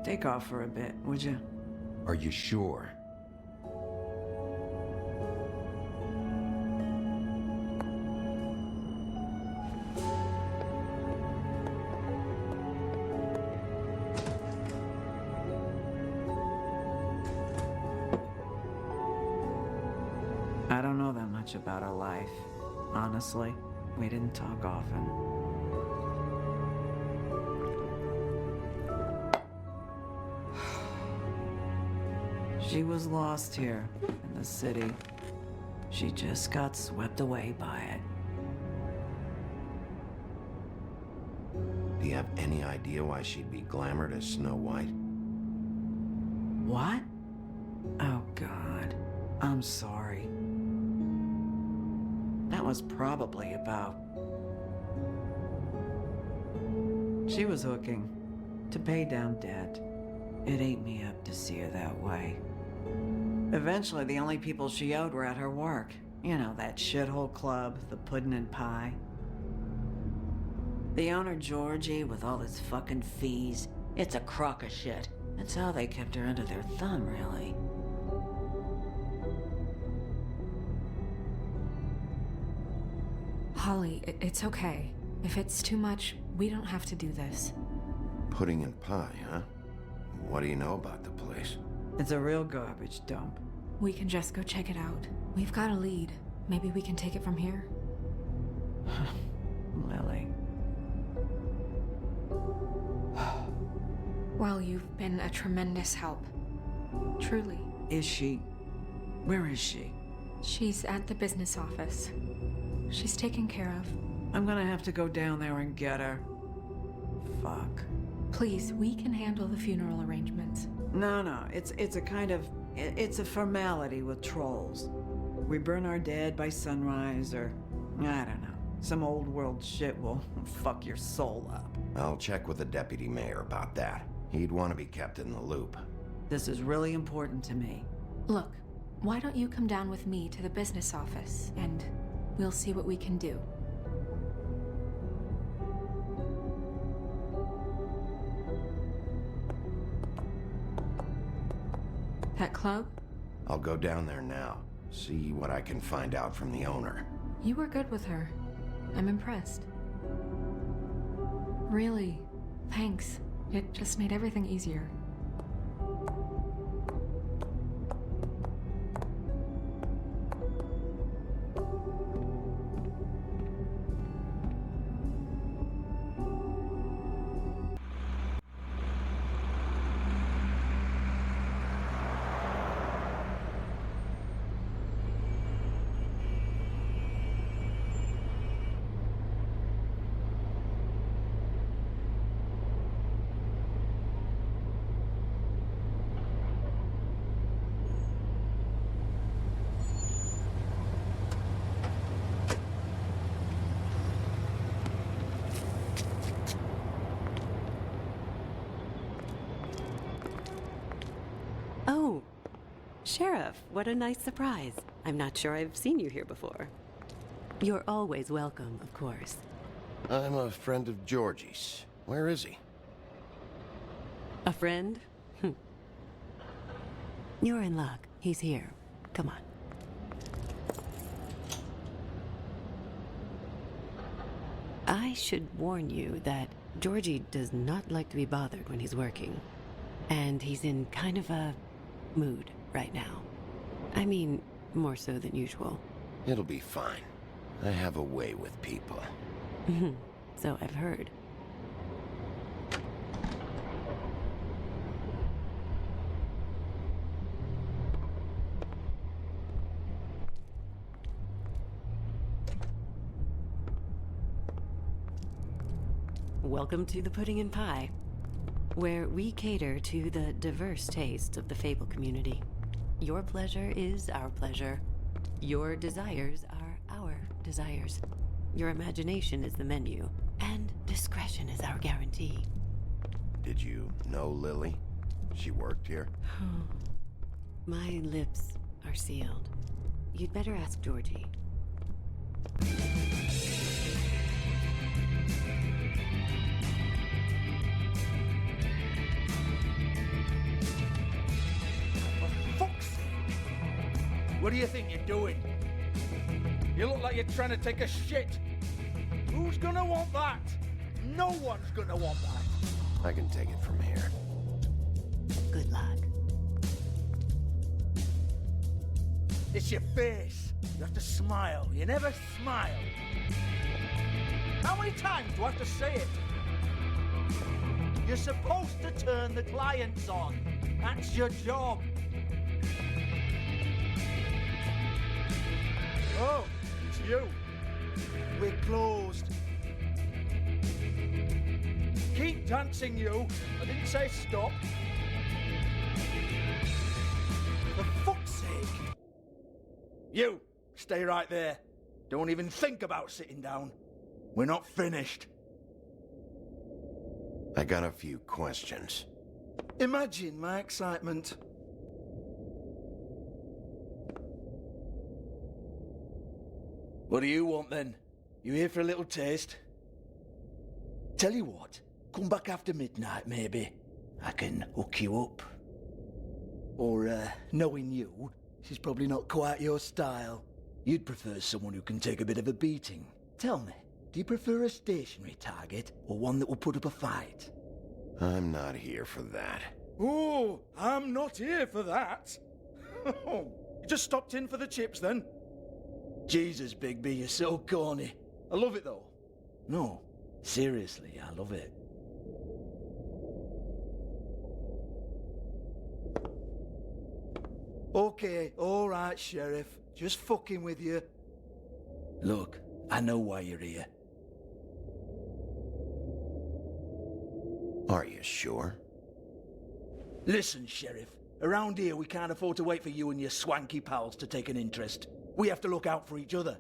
P: Take off for a bit, would you?
O: Are you sure?
P: I don't know that much about her life. Honestly, we didn't talk often. She was lost here in the city. She just got swept away by it.
A: Do you have any idea why she'd be glamored as Snow White?
P: What? Oh, God. I'm sorry. That was probably about... She was hooking to pay down debt. It ate me up to see her that way. Eventually, the only people she owed were at her work. You know, that shithole club, the Puddin' and Pie. The owner, Georgie, with all his fucking fees, it's a crock of shit. That's how they kept her under their thumb, really.
F: Holly, it's okay. If it's too much, we don't have to do this.
A: Pudding and pie, huh? What do you know about the place?
P: It's a real garbage dump.
F: We can just go check it out. We've got a lead. Maybe we can take it from here.
P: Lily.
F: Well, you've been a tremendous help. Truly.
P: Is she... Where is she?
F: She's at the business office. She's taken care of.
P: I'm gonna have to go down there and get her. Fuck.
F: Please, we can handle the funeral arrangements.
P: No, it's a kind of... It's a formality with trolls. We burn our dead by sunrise, or... I don't know. Some old world shit will fuck your soul up.
A: I'll check with the deputy mayor about that. He'd want to be kept in the loop.
P: This is really important to me.
F: Look, why don't you come down with me to the business office, and we'll see what we can do. That club?
A: I'll go down there now. See what I can find out from the owner.
F: You were good with her. I'm impressed. Really, thanks. It just made everything easier.
R: Oh, Sheriff, what a nice surprise. I'm not sure I've seen you here before. You're always welcome, of course.
A: I'm a friend of Georgie's. Where is he?
R: A friend? You're in luck. He's here. Come on. I should warn you that Georgie does not like to be bothered when he's working. And he's in kind of a mood right now. I mean, more so than usual.
A: It'll be fine. I have a way with people.
R: So I've heard. Welcome to the Pudding and Pie, where we cater to the diverse tastes of the Fable community. Your pleasure is our pleasure. Your desires are our desires. Your imagination is the menu, and discretion is our guarantee.
A: Did you know Lily? She worked here?
R: My lips are sealed. You'd better ask Georgie.
G: What do you think you're doing? You look like you're trying to take a shit. Who's gonna want that? No one's gonna want that.
A: I can take it from here.
R: Good luck.
G: It's your face. You have to smile. You never smile. How many times do I have to say it? You're supposed to turn the clients on. That's your job. Oh, it's you. We're closed. Keep dancing, you. I didn't say stop. For fuck's sake. You, stay right there. Don't even think about sitting down. We're not finished.
A: I got a few questions.
G: Imagine my excitement. What do you want, then? You here for a little taste? Tell you what, come back after midnight, maybe. I can hook you up. Or, knowing you, she's probably not quite your style. You'd prefer someone who can take a bit of a beating. Tell me, do you prefer a stationary target, or one that will put up a fight?
A: I'm not here for that.
G: Oh, I'm not here for that. You just stopped in for the chips, then? Jesus, Bigby, you're so corny. I love it, though. No, seriously, I love it. Okay, all right, Sheriff. Just fucking with you. Look, I know why you're here.
A: Are you sure?
G: Listen, Sheriff. Around here, we can't afford to wait for you and your swanky pals to take an interest. We have to look out for each other.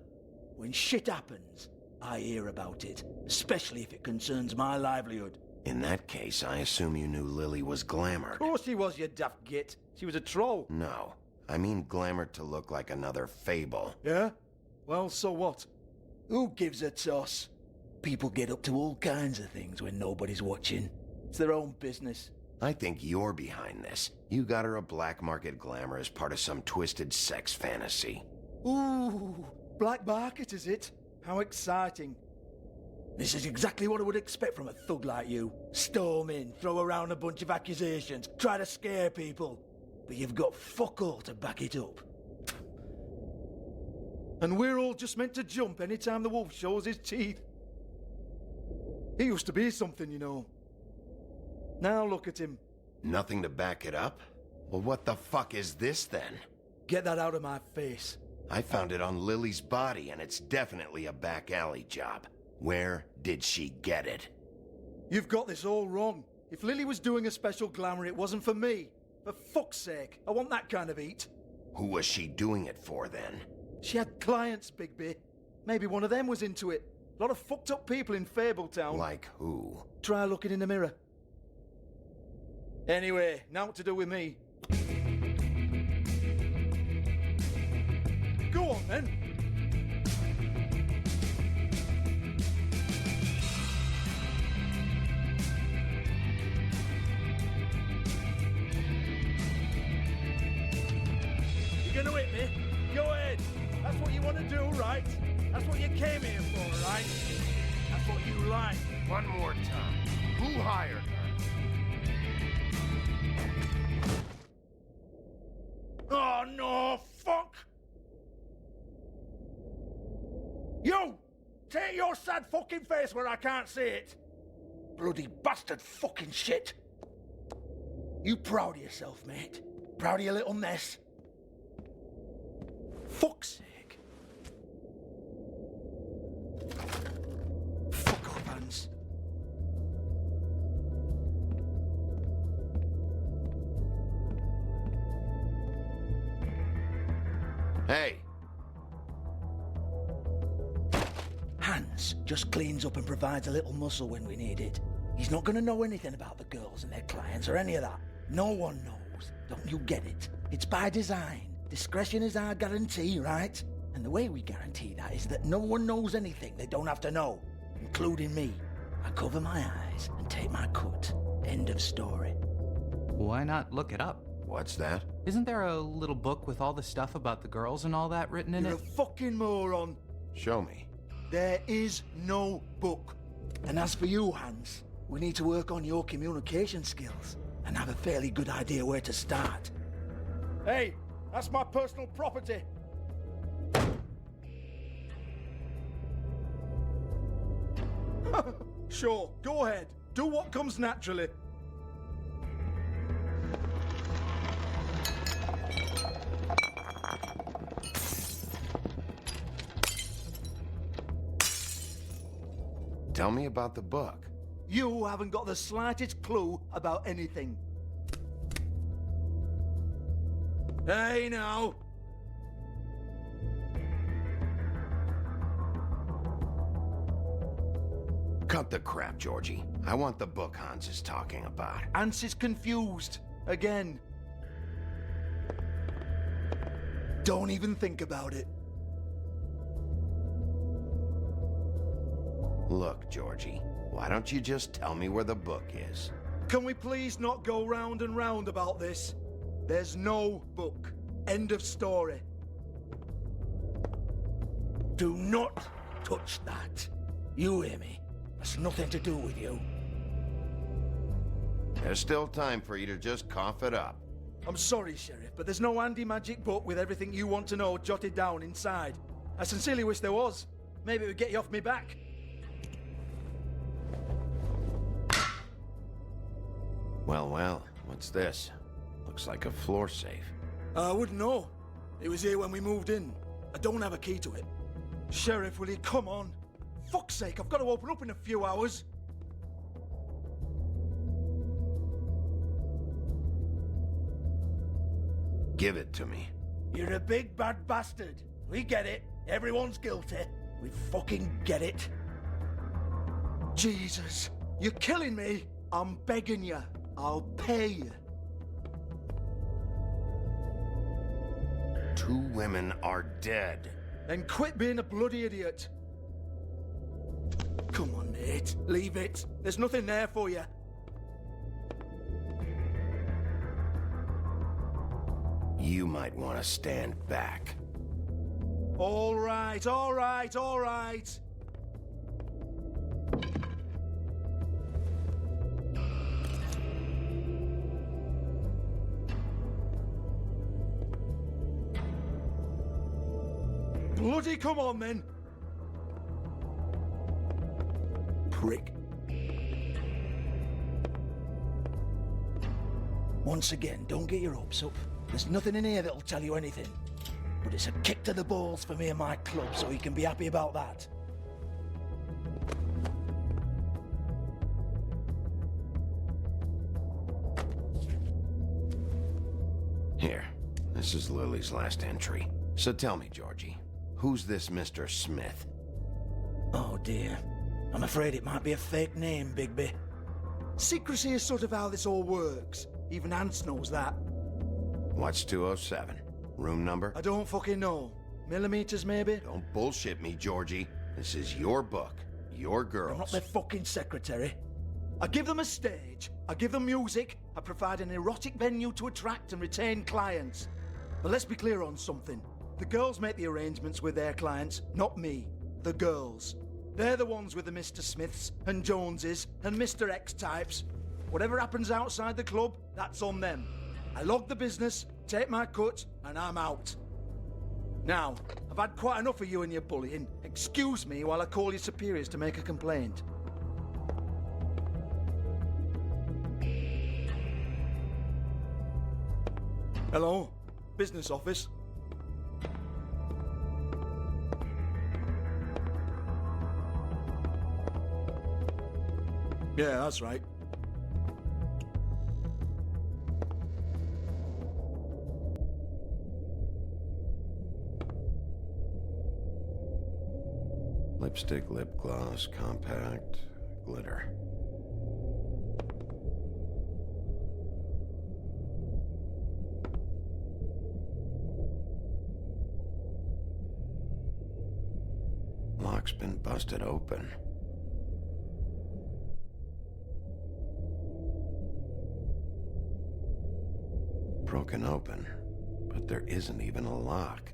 G: When shit happens, I hear about it, especially if it concerns my livelihood.
A: In that case, I assume you knew Lily was glamour.
G: Of course she was, you daft git. She was a troll.
A: No, I mean glamour to look like another fable.
G: Yeah? Well, so what? Who gives a toss? People get up to all kinds of things when nobody's watching. It's their own business.
A: I think you're behind this. You got her a black market glamour as part of some twisted sex fantasy.
G: Ooh, black market is it? How exciting. This is exactly what I would expect from a thug like you. Storm in, throw around a bunch of accusations, try to scare people. But you've got fuck all to back it up. And we're all just meant to jump any time the wolf shows his teeth. He used to be something, you know. Now look at him.
A: Nothing to back it up? Well, what the fuck is this then?
G: Get that out of my face.
A: I found it on Lily's body, and it's definitely a back alley job. Where did she get it?
G: You've got this all wrong. If Lily was doing a special glamour, it wasn't for me. For fuck's sake, I want that kind of eat.
A: Who was she doing it for then?
G: She had clients, Bigby. Maybe one of them was into it. A lot of fucked up people in Fabletown.
A: Like who?
G: Try looking in the mirror. Anyway, now what to do with me? Go on then. You're gonna hit me? Go ahead. That's what you want to do, right? That's what you came here for, right? That's what you like.
B: One more time. Who hired her?
G: Oh, no, fuck! You! Take your sad fucking face where I can't see it! Bloody bastard fucking shit! You proud of yourself, mate? Proud of your little mess? Fuck's sake. Fuck off, Hans.
A: Hey!
G: Hans just cleans up and provides a little muscle when we need it. He's not gonna know anything about the girls and their clients or any of that. No one knows. Don't you get it? It's by design. Discretion is our guarantee, right? And the way we guarantee that is that no one knows anything they don't have to know, including me. I cover my eyes and take my cut. End of story.
S: Why not look it up?
A: What's that?
S: Isn't there a little book with all the stuff about the girls and all that written in
G: You're
S: it?
G: a fucking moron.
A: Show me.
G: There is no book. And as for you, Hans, we need to work on your communication skills and have a fairly good idea where to start. Hey, that's my personal property. Sure, go ahead. Do what comes naturally.
A: Tell me about the book.
G: You haven't got the slightest clue about anything. Hey, now.
A: Cut the crap, Georgie. I want the book Hans is talking about.
G: Hans is confused. Again. Don't even think about it.
A: Look, Georgie, why don't you just tell me where the book is?
G: Can we please not go round and round about this? There's no book. End of story. Do not touch that. You hear me? That's nothing to do with you.
A: There's still time for you to just cough it up.
G: I'm sorry, Sheriff, but there's no handy magic book with everything you want to know jotted down inside. I sincerely wish there was. Maybe it would get you off me back.
A: Well, what's this? Looks like a floor safe.
G: I wouldn't know. It was here when we moved in. I don't have a key to it. Sheriff, will you come on? Fuck's sake, I've got to open up in a few hours.
A: Give it to me.
G: You're a big bad bastard. We get it. Everyone's guilty. We fucking get it. Jesus, you're killing me. I'm begging you. I'll pay you.
B: 2 women are dead.
G: Then quit being a bloody idiot. Come on, mate. Leave it. There's nothing there for you.
A: You might want to stand back.
G: All right, all right, all right. Bloody come on, then. Prick. Once again, don't get your hopes up. There's nothing in here that'll tell you anything. But it's a kick to the balls for me and my club, so you can be happy about that.
A: Here, this is Lily's last entry. So tell me, Georgie, who's this Mr. Smith?
G: Oh dear. I'm afraid it might be a fake name, Bigby. Secrecy is sort of how this all works. Even Ants knows that.
A: What's 207? Room number?
G: I don't fucking know. Millimeters, maybe?
A: Don't bullshit me, Georgie. This is your book. Your girls.
G: I'm not their fucking secretary. I give them a stage. I give them music. I provide an erotic venue to attract and retain clients. But let's be clear on something. The girls make the arrangements with their clients, not me. The girls. They're the ones with the Mr. Smiths and Joneses and Mr. X types. Whatever happens outside the club, that's on them. I log the business, take my cut, and I'm out. Now, I've had quite enough of you and your bullying. Excuse me while I call your superiors to make a complaint. Hello? Business office? Yeah, that's right.
A: Lipstick, lip gloss, compact, glitter. Lock's been busted open. Broken open, but there isn't even a lock.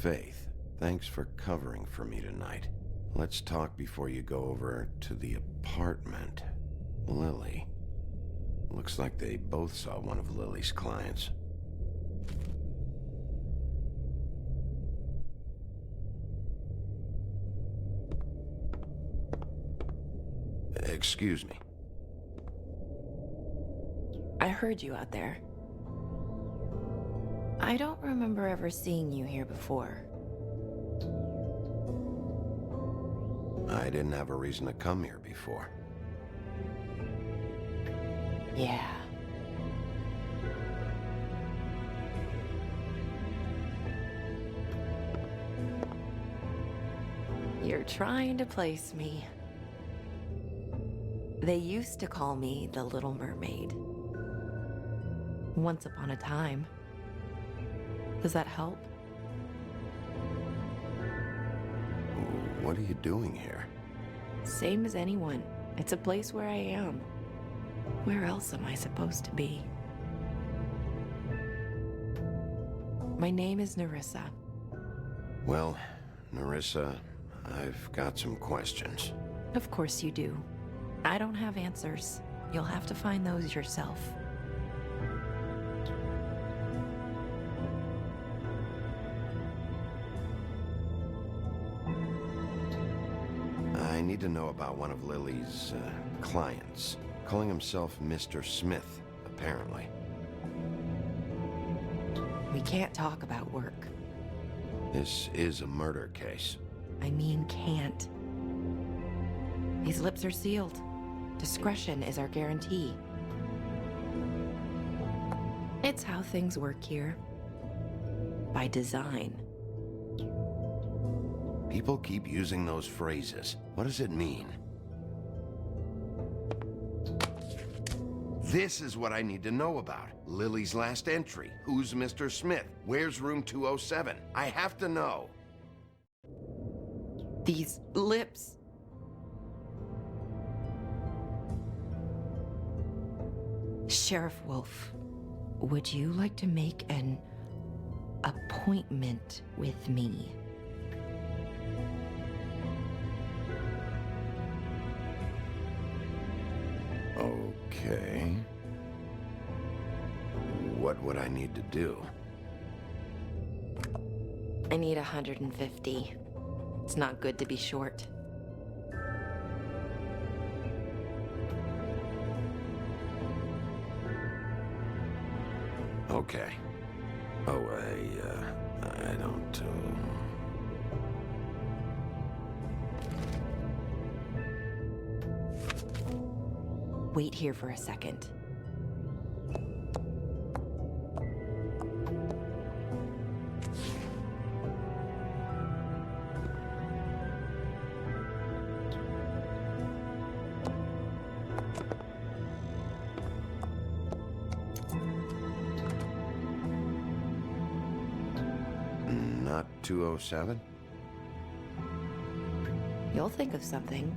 A: Faith, thanks for covering for me tonight. Let's talk before you go over to the apartment. Lily. Looks like they both saw one of Lily's clients. Excuse me.
C: I heard you out there. I don't remember ever seeing you here before.
A: I didn't have a reason to come here before.
C: Yeah. You're trying to place me. They used to call me the Little Mermaid. Once upon a time. Does that help?
A: What are you doing here?
C: Same as anyone. It's a place where I am. Where else am I supposed to be? My name is Nerissa.
A: Well, Nerissa, I've got some questions.
C: Of course you do. I don't have answers. You'll have to find those yourself.
A: I need to know about one of Lily's clients, calling himself Mr. Smith, apparently.
C: We can't talk about work.
A: This is a murder case.
C: I mean can't. These lips are sealed. Discretion is our guarantee. It's how things work here. By design.
A: People keep using those phrases. What does it mean? This is what I need to know about. Lily's last entry. Who's Mr. Smith? Where's room 207? I have to know.
C: These lips. Sheriff Wolf, would you like to make an appointment with me?
A: Okay. What would I need to do?
C: I need 150. It's not good to be short.
A: Okay. Oh, I don't,
C: Wait here for a second.
A: Not 207?
C: You'll think of something.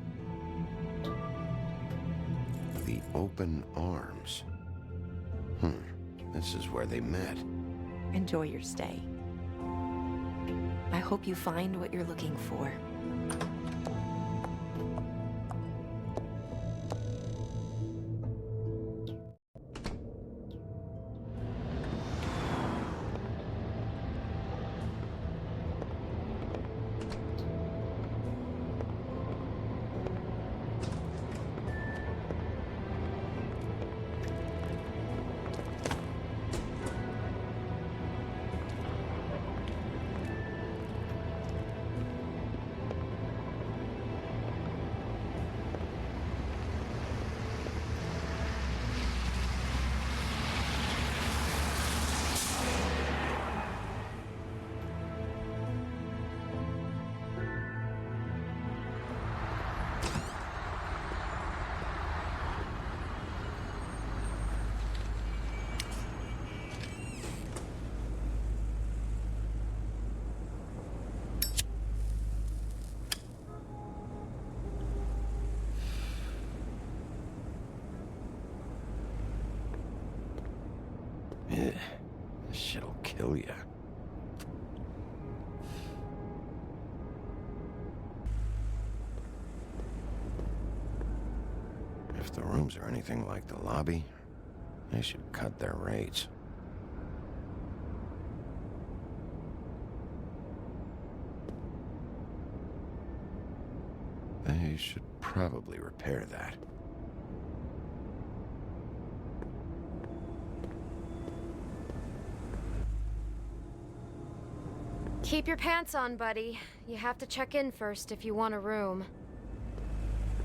A: The open arms. This is where they met.
C: Enjoy your stay. I hope you find what you're looking for.
A: This shit'll kill ya. If the rooms are anything like the lobby, they should cut their rates. They should probably repair that.
L: Keep your pants on, buddy. You have to check in first if you want a room.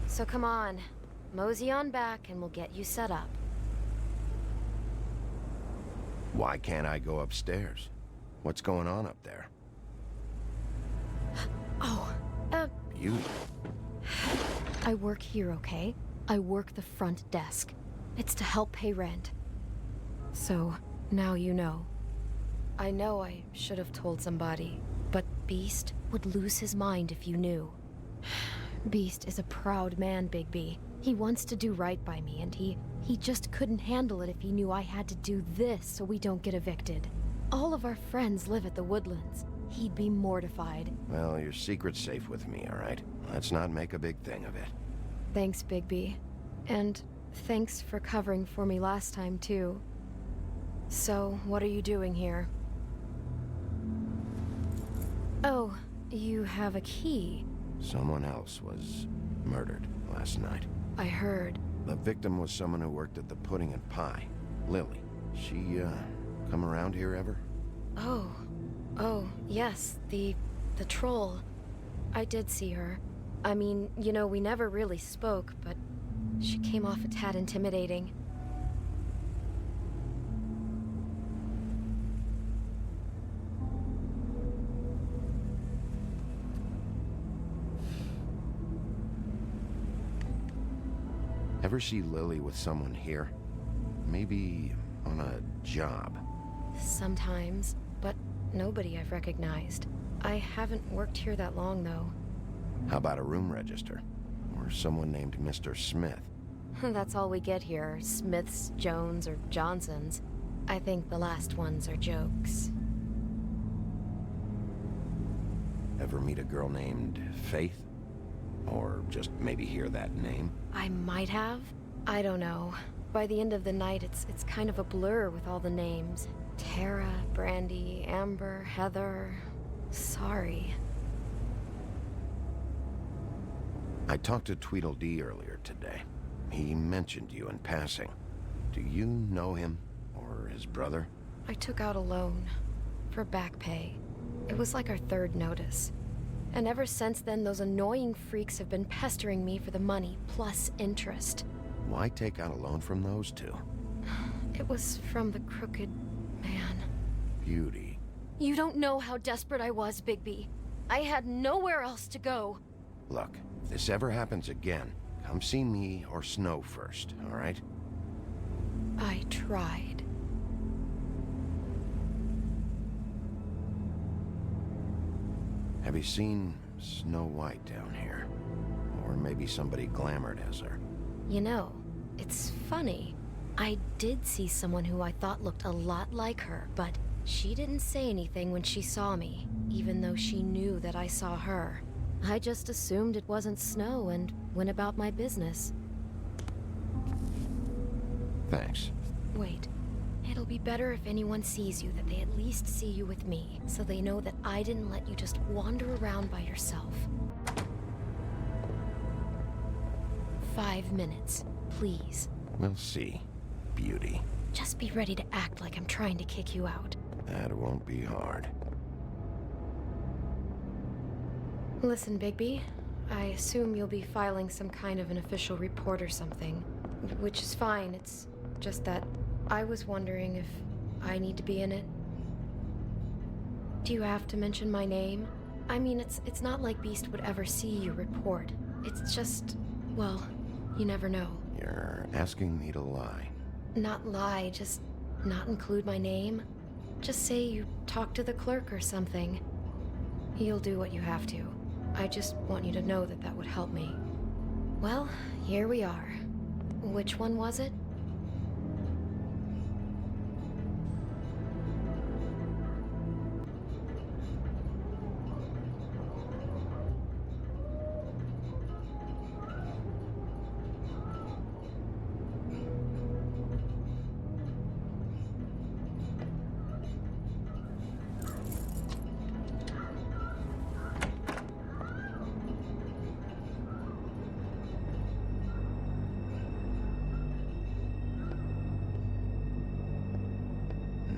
L: So come on, mosey on back and we'll get you set up.
A: Why can't I go upstairs? What's going on up there?
L: Oh,
A: You.
L: I work here, okay? I work the front desk. It's to help pay rent. So, now you know. I know I should have told somebody, but Beast would lose his mind if you knew. Beast is a proud man, Bigby. He wants to do right by me, and he just couldn't handle it if he knew I had to do this so we don't get evicted. All of our friends live at the Woodlands. He'd be mortified.
A: Well, your secret's safe with me, all right? Let's not make a big thing of it.
L: Thanks, Bigby. And thanks for covering for me last time, too. So, what are you doing here? Oh, you have a key.
A: Someone else was murdered last night.
L: I heard.
A: The victim was someone who worked at the Pudding and Pie. Lily. She, come around here ever?
L: Oh, yes, the troll. I did see her. I mean, you know, we never really spoke, but she came off a tad intimidating.
A: Ever see Lily with someone here? Maybe on a job?
D: Sometimes, but nobody I've recognized. I haven't worked here that long, though.
A: How about a room register? Or someone named Mr. Smith?
D: That's all we get here, Smiths, Jones, or Johnsons. I think the last ones are jokes.
A: Ever meet a girl named Faith? Or just maybe hear that name?
D: I might have. I don't know. By the end of the night, it's kind of a blur with all the names. Tara, Brandy, Amber, Heather... Sorry.
A: I talked to Tweedledee earlier today. He mentioned you in passing. Do you know him? Or his brother?
D: I took out a loan. For back pay. It was like our third notice. And ever since then, those annoying freaks have been pestering me for the money, plus interest.
A: Why take out a loan from those two?
D: It was from the crooked man.
A: Beauty.
D: You don't know how desperate I was, Bigby. I had nowhere else to go.
A: Look, if this ever happens again, come see me or Snow first, all right?
D: I tried.
A: Have you seen Snow White down here? Or maybe somebody glamored as her?
D: You know, it's funny. I did see someone who I thought looked a lot like her, but she didn't say anything when she saw me, even though she knew that I saw her. I just assumed it wasn't Snow and went about my business.
A: Thanks.
D: Wait. It'll be better if anyone sees you that they at least see you with me, so they know that I didn't let you just wander around by yourself. 5 minutes, please.
A: We'll see, Beauty.
D: Just be ready to act like I'm trying to kick you out.
A: That won't be hard.
D: Listen, Bigby, I assume you'll be filing some kind of an official report or something. Which is fine, it's just that I was wondering if I need to be in it. Do you have to mention my name? I mean, it's not like Beast would ever see your report. It's just, well, you never know.
A: You're asking me to lie.
D: Not lie, just not include my name. Just say you talked to the clerk or something. You'll do what you have to. I just want you to know that that would help me. Well, here we are. Which one was it?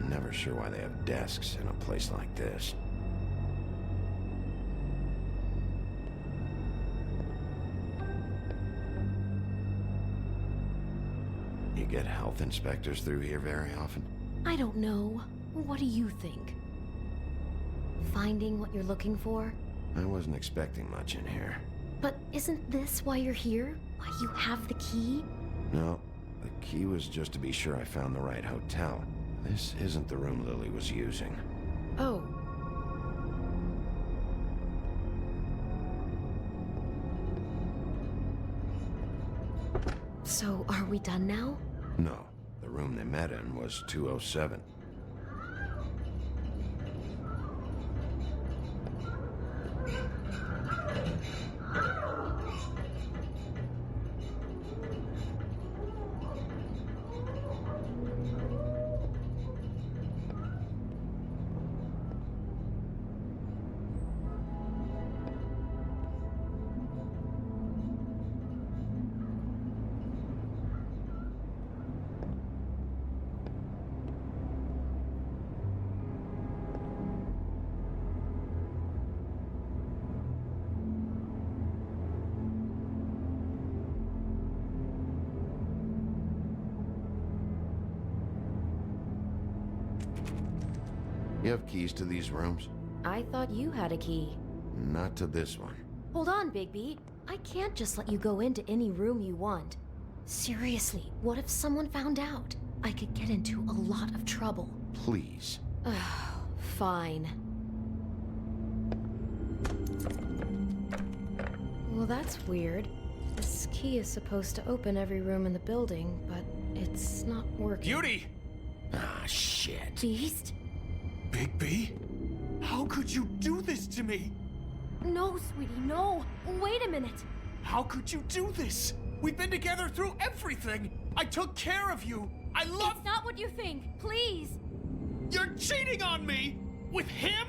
A: Never sure why they have desks in a place like this. You get health inspectors through here very often?
D: I don't know. What do you think? Finding what you're looking for?
A: I wasn't expecting much in here.
D: But isn't this why you're here? Why you have the key?
A: No, the key was just to be sure I found the right hotel. This isn't the room Lily was using.
D: Oh. So, are we done now?
A: No, the room they met in was 207. You have keys to these rooms?
D: I thought you had a key.
A: Not to this one.
D: Hold on, Bigby. I can't just let you go into any room you want. Seriously, what if someone found out? I could get into a lot of trouble.
A: Please.
D: Fine. Well, that's weird. This key is supposed to open every room in the building, but it's not working.
E: Beauty!
A: Ah, shit.
D: Beast?
E: Bigby? How could you do this to me?
L: No, sweetie, no. Wait a minute.
E: How could you do this? We've been together through everything. I took care of you. I love...
L: It's not what you think. Please.
E: You're cheating on me? With him?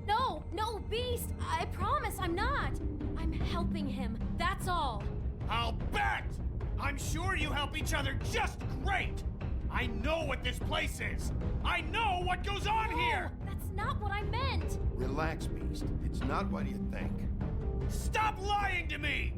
L: No, Beast. I promise I'm not. I'm helping him. That's all.
E: I'll bet! I'm sure you help each other just great! I know what this place is! I know what goes on here!
L: That's not what I meant!
B: Relax, Beast. It's not what you think.
E: Stop lying to me!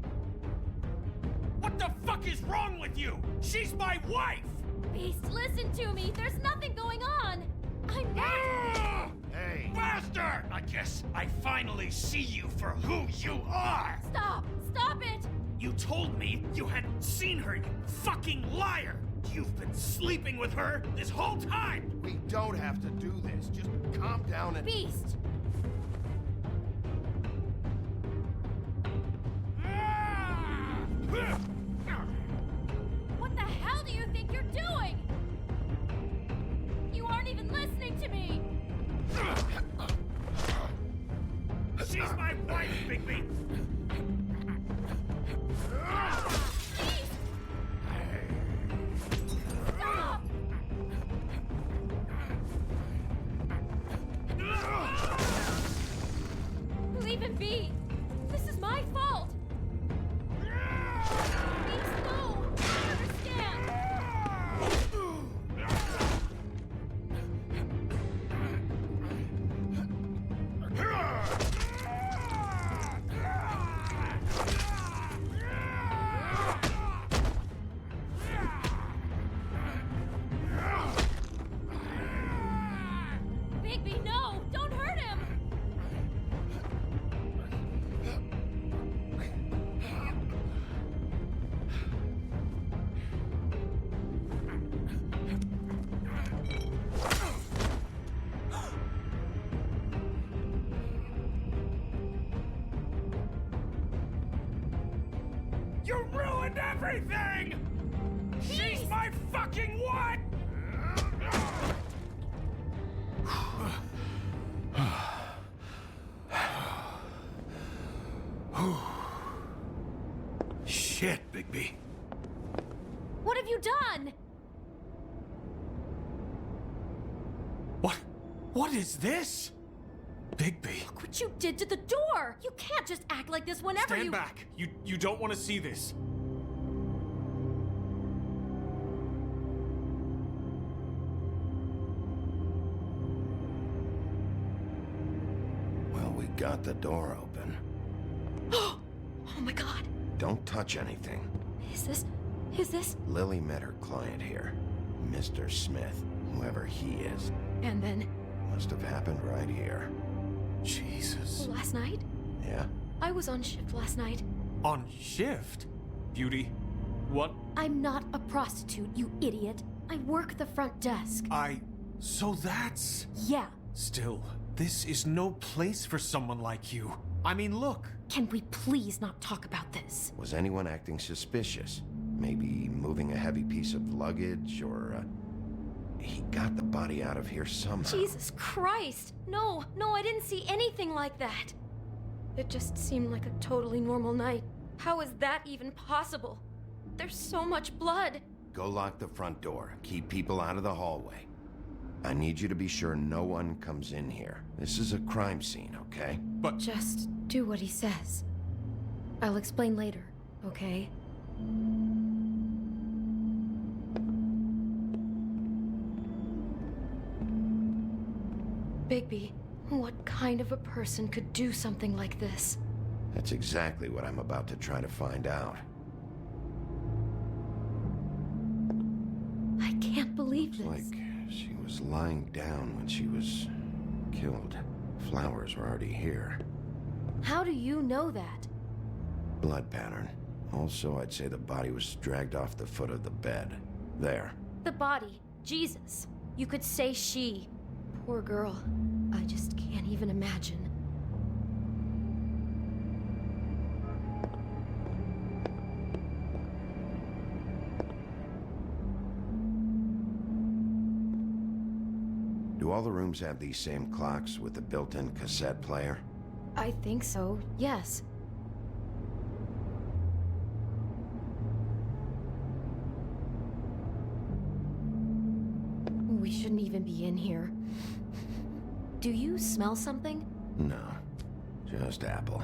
E: What the fuck is wrong with you? She's my wife!
L: Beast, listen to me! There's nothing going on! I'm not...
E: Hey! Bastard! I guess I finally see you for who you are!
L: Stop! Stop it!
E: You told me you hadn't seen her, you fucking liar! You've been sleeping with her this whole time!
B: We don't have to do this. Just calm down and...
L: Beast! What the hell do you think you're doing? You aren't even listening to me!
E: She's my wife, Bigby!
L: Stop! Leave him be! This is my fault! Please, no! I understand! Bigby, no! Don't hurt him!
E: You ruined everything! She's my fucking what? Shit, Bigby.
L: What have you done?
E: What is this? Bigby.
L: Look what you did to the door! You can't just act like this whenever
E: Stand back. You don't want to see this.
A: Well, we got the door open.
L: Oh my god.
A: Don't touch anything.
L: Is this?
A: Lily met her client here, Mr. Smith, whoever he is.
L: And then?
A: Must have happened right here.
E: Jesus.
L: Last night?
A: Yeah?
L: I was on shift last night.
E: On shift? Beauty, what?
L: I'm not a prostitute, you idiot. I work the front desk.
E: So that's...
L: Yeah.
E: Still, this is no place for someone like you. I mean, look.
L: Can we please not talk about this?
A: Was anyone acting suspicious? Maybe moving a heavy piece of luggage, or, he got the body out of here somehow.
L: Jesus Christ! No, I didn't see anything like that. It just seemed like a totally normal night. How is that even possible? There's so much blood.
A: Go lock the front door. Keep people out of the hallway. I need you to be sure no one comes in here. This is a crime scene, okay?
E: But...
L: Just do what he says. I'll explain later, okay? Bigby, what kind of a person could do something like this?
A: That's exactly what I'm about to try to find out.
L: I can't believe this.
A: Like she was lying down when she was killed. Flowers were already here.
L: How do you know that?
A: Blood pattern. Also, I'd say the body was dragged off the foot of the bed. There.
D: The body. Jesus. You could say she. Poor girl. I just can't even imagine.
A: Do all the rooms have these same clocks with the built-in cassette player?
D: I think so, yes. We shouldn't even be in here. Do you smell something?
A: No, just apple.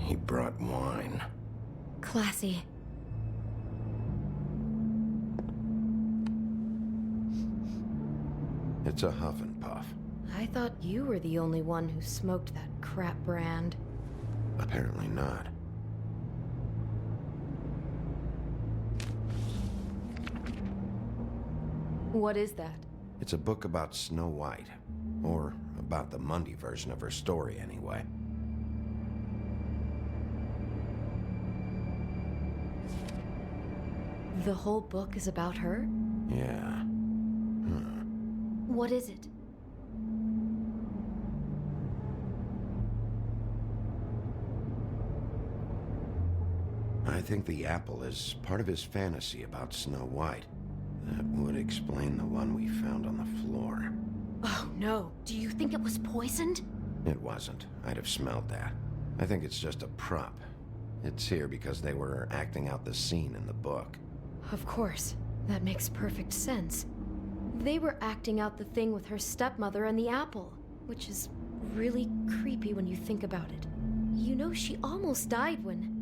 A: He brought wine.
D: Classy.
A: It's a huff and puff.
D: I thought you were the only one who smoked that crap brand.
A: Apparently not.
D: What is that?
A: It's a book about Snow White. Or about the Mundy version of her story, anyway.
D: The whole book is about her?
A: Yeah. Huh.
D: What is it?
A: I think the apple is part of his fantasy about Snow White. That would explain the one we found on the floor.
D: Oh no, do you think it was poisoned?
A: It wasn't. I'd have smelled that. I think it's just a prop. It's here because they were acting out the scene in the book.
D: Of course. That makes perfect sense. They were acting out the thing with her stepmother and the apple, which is really creepy when you think about it. You know, she almost died when...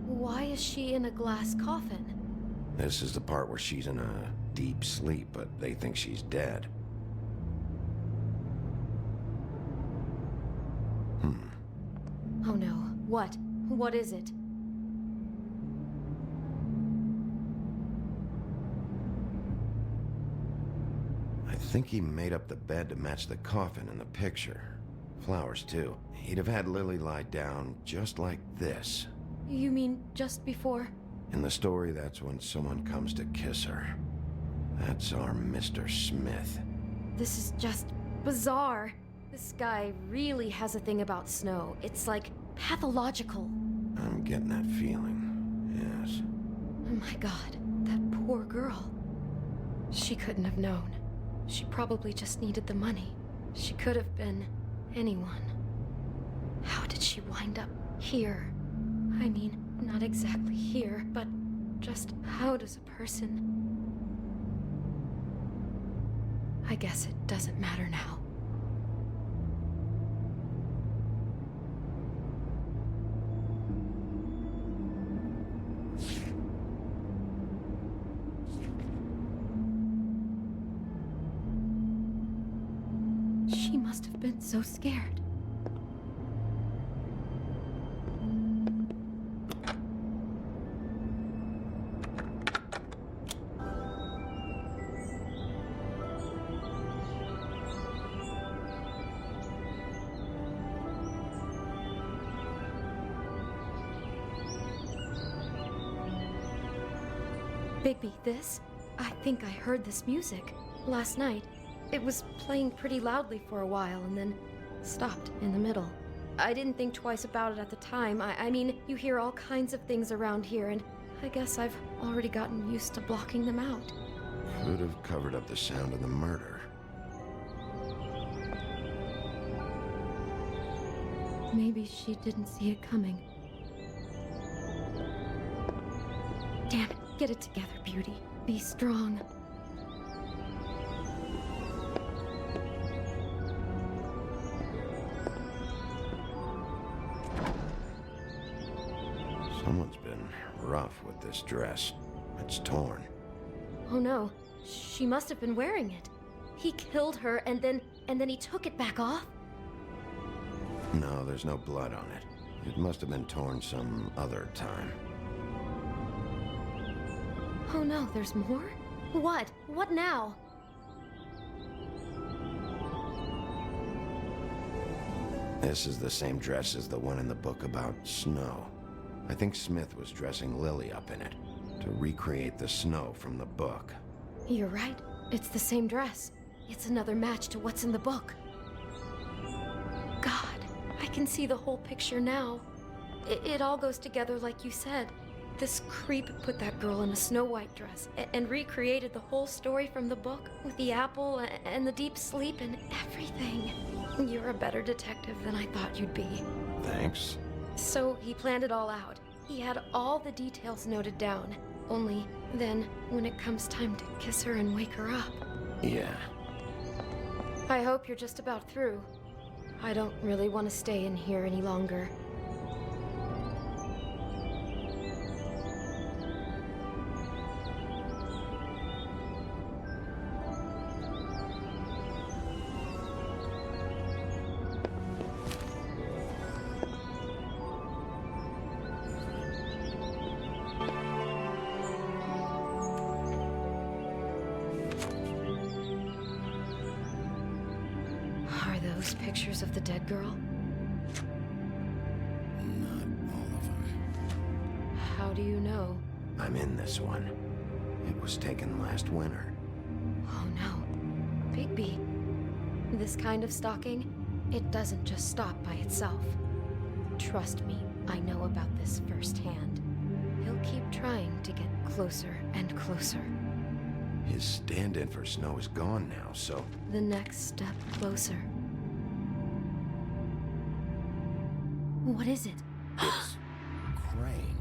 D: Why is she in a glass coffin?
A: This is the part where she's in a deep sleep, but they think she's dead.
D: Oh no. What? What is it?
A: I think he made up the bed to match the coffin in the picture. Flowers, too. He'd have had Lily lie down just like this.
D: You mean just before?
A: In the story, that's when someone comes to kiss her. That's our Mr. Smith.
D: This is just bizarre. This guy really has a thing about snow. It's like pathological.
A: I'm getting that feeling, yes.
D: Oh my god, that poor girl. She couldn't have known. She probably just needed the money. She could have been anyone. How did she wind up here? I mean, not exactly here, but just how does a person... I guess it doesn't matter now. She must have been so scared. Bigby, this? I think I heard this music last night. It was playing pretty loudly for a while and then stopped in the middle. I didn't think twice about it at the time. I mean, you hear all kinds of things around here, and I guess I've already gotten used to blocking them out.
A: Could have covered up the sound of the murder.
D: Maybe she didn't see it coming. Damn it. Get it together, beauty. Be strong.
A: Someone's been rough with this dress. It's torn.
D: Oh no, she must have been wearing it. He killed her and then he took it back off?
A: No, there's no blood on it. It must have been torn some other time.
D: Oh no, there's more? What? What now?
A: This is the same dress as the one in the book about snow. I think Smith was dressing Lily up in it to recreate the snow from the book.
D: You're right. It's the same dress. It's another match to what's in the book. God, I can see the whole picture now. It all goes together like you said. This creep put that girl in a Snow White dress and recreated the whole story from the book with the apple and the deep sleep and everything. You're a better detective than I thought you'd be.
A: Thanks.
D: So he planned it all out. He had all the details noted down. Only then, when it comes time to kiss her and wake her up.
A: Yeah.
D: I hope you're just about through. I don't really want to stay in here any longer. Pictures of the dead girl?
A: Not all of them.
D: How do you know?
A: I'm in this one. It was taken last winter.
D: Oh no. Bigby. This kind of stalking, it doesn't just stop by itself. Trust me, I know about this firsthand. He'll keep trying to get closer and closer.
A: His stand-in for Snow is gone now, so...
D: The next step closer. What is it?
A: It's Crane.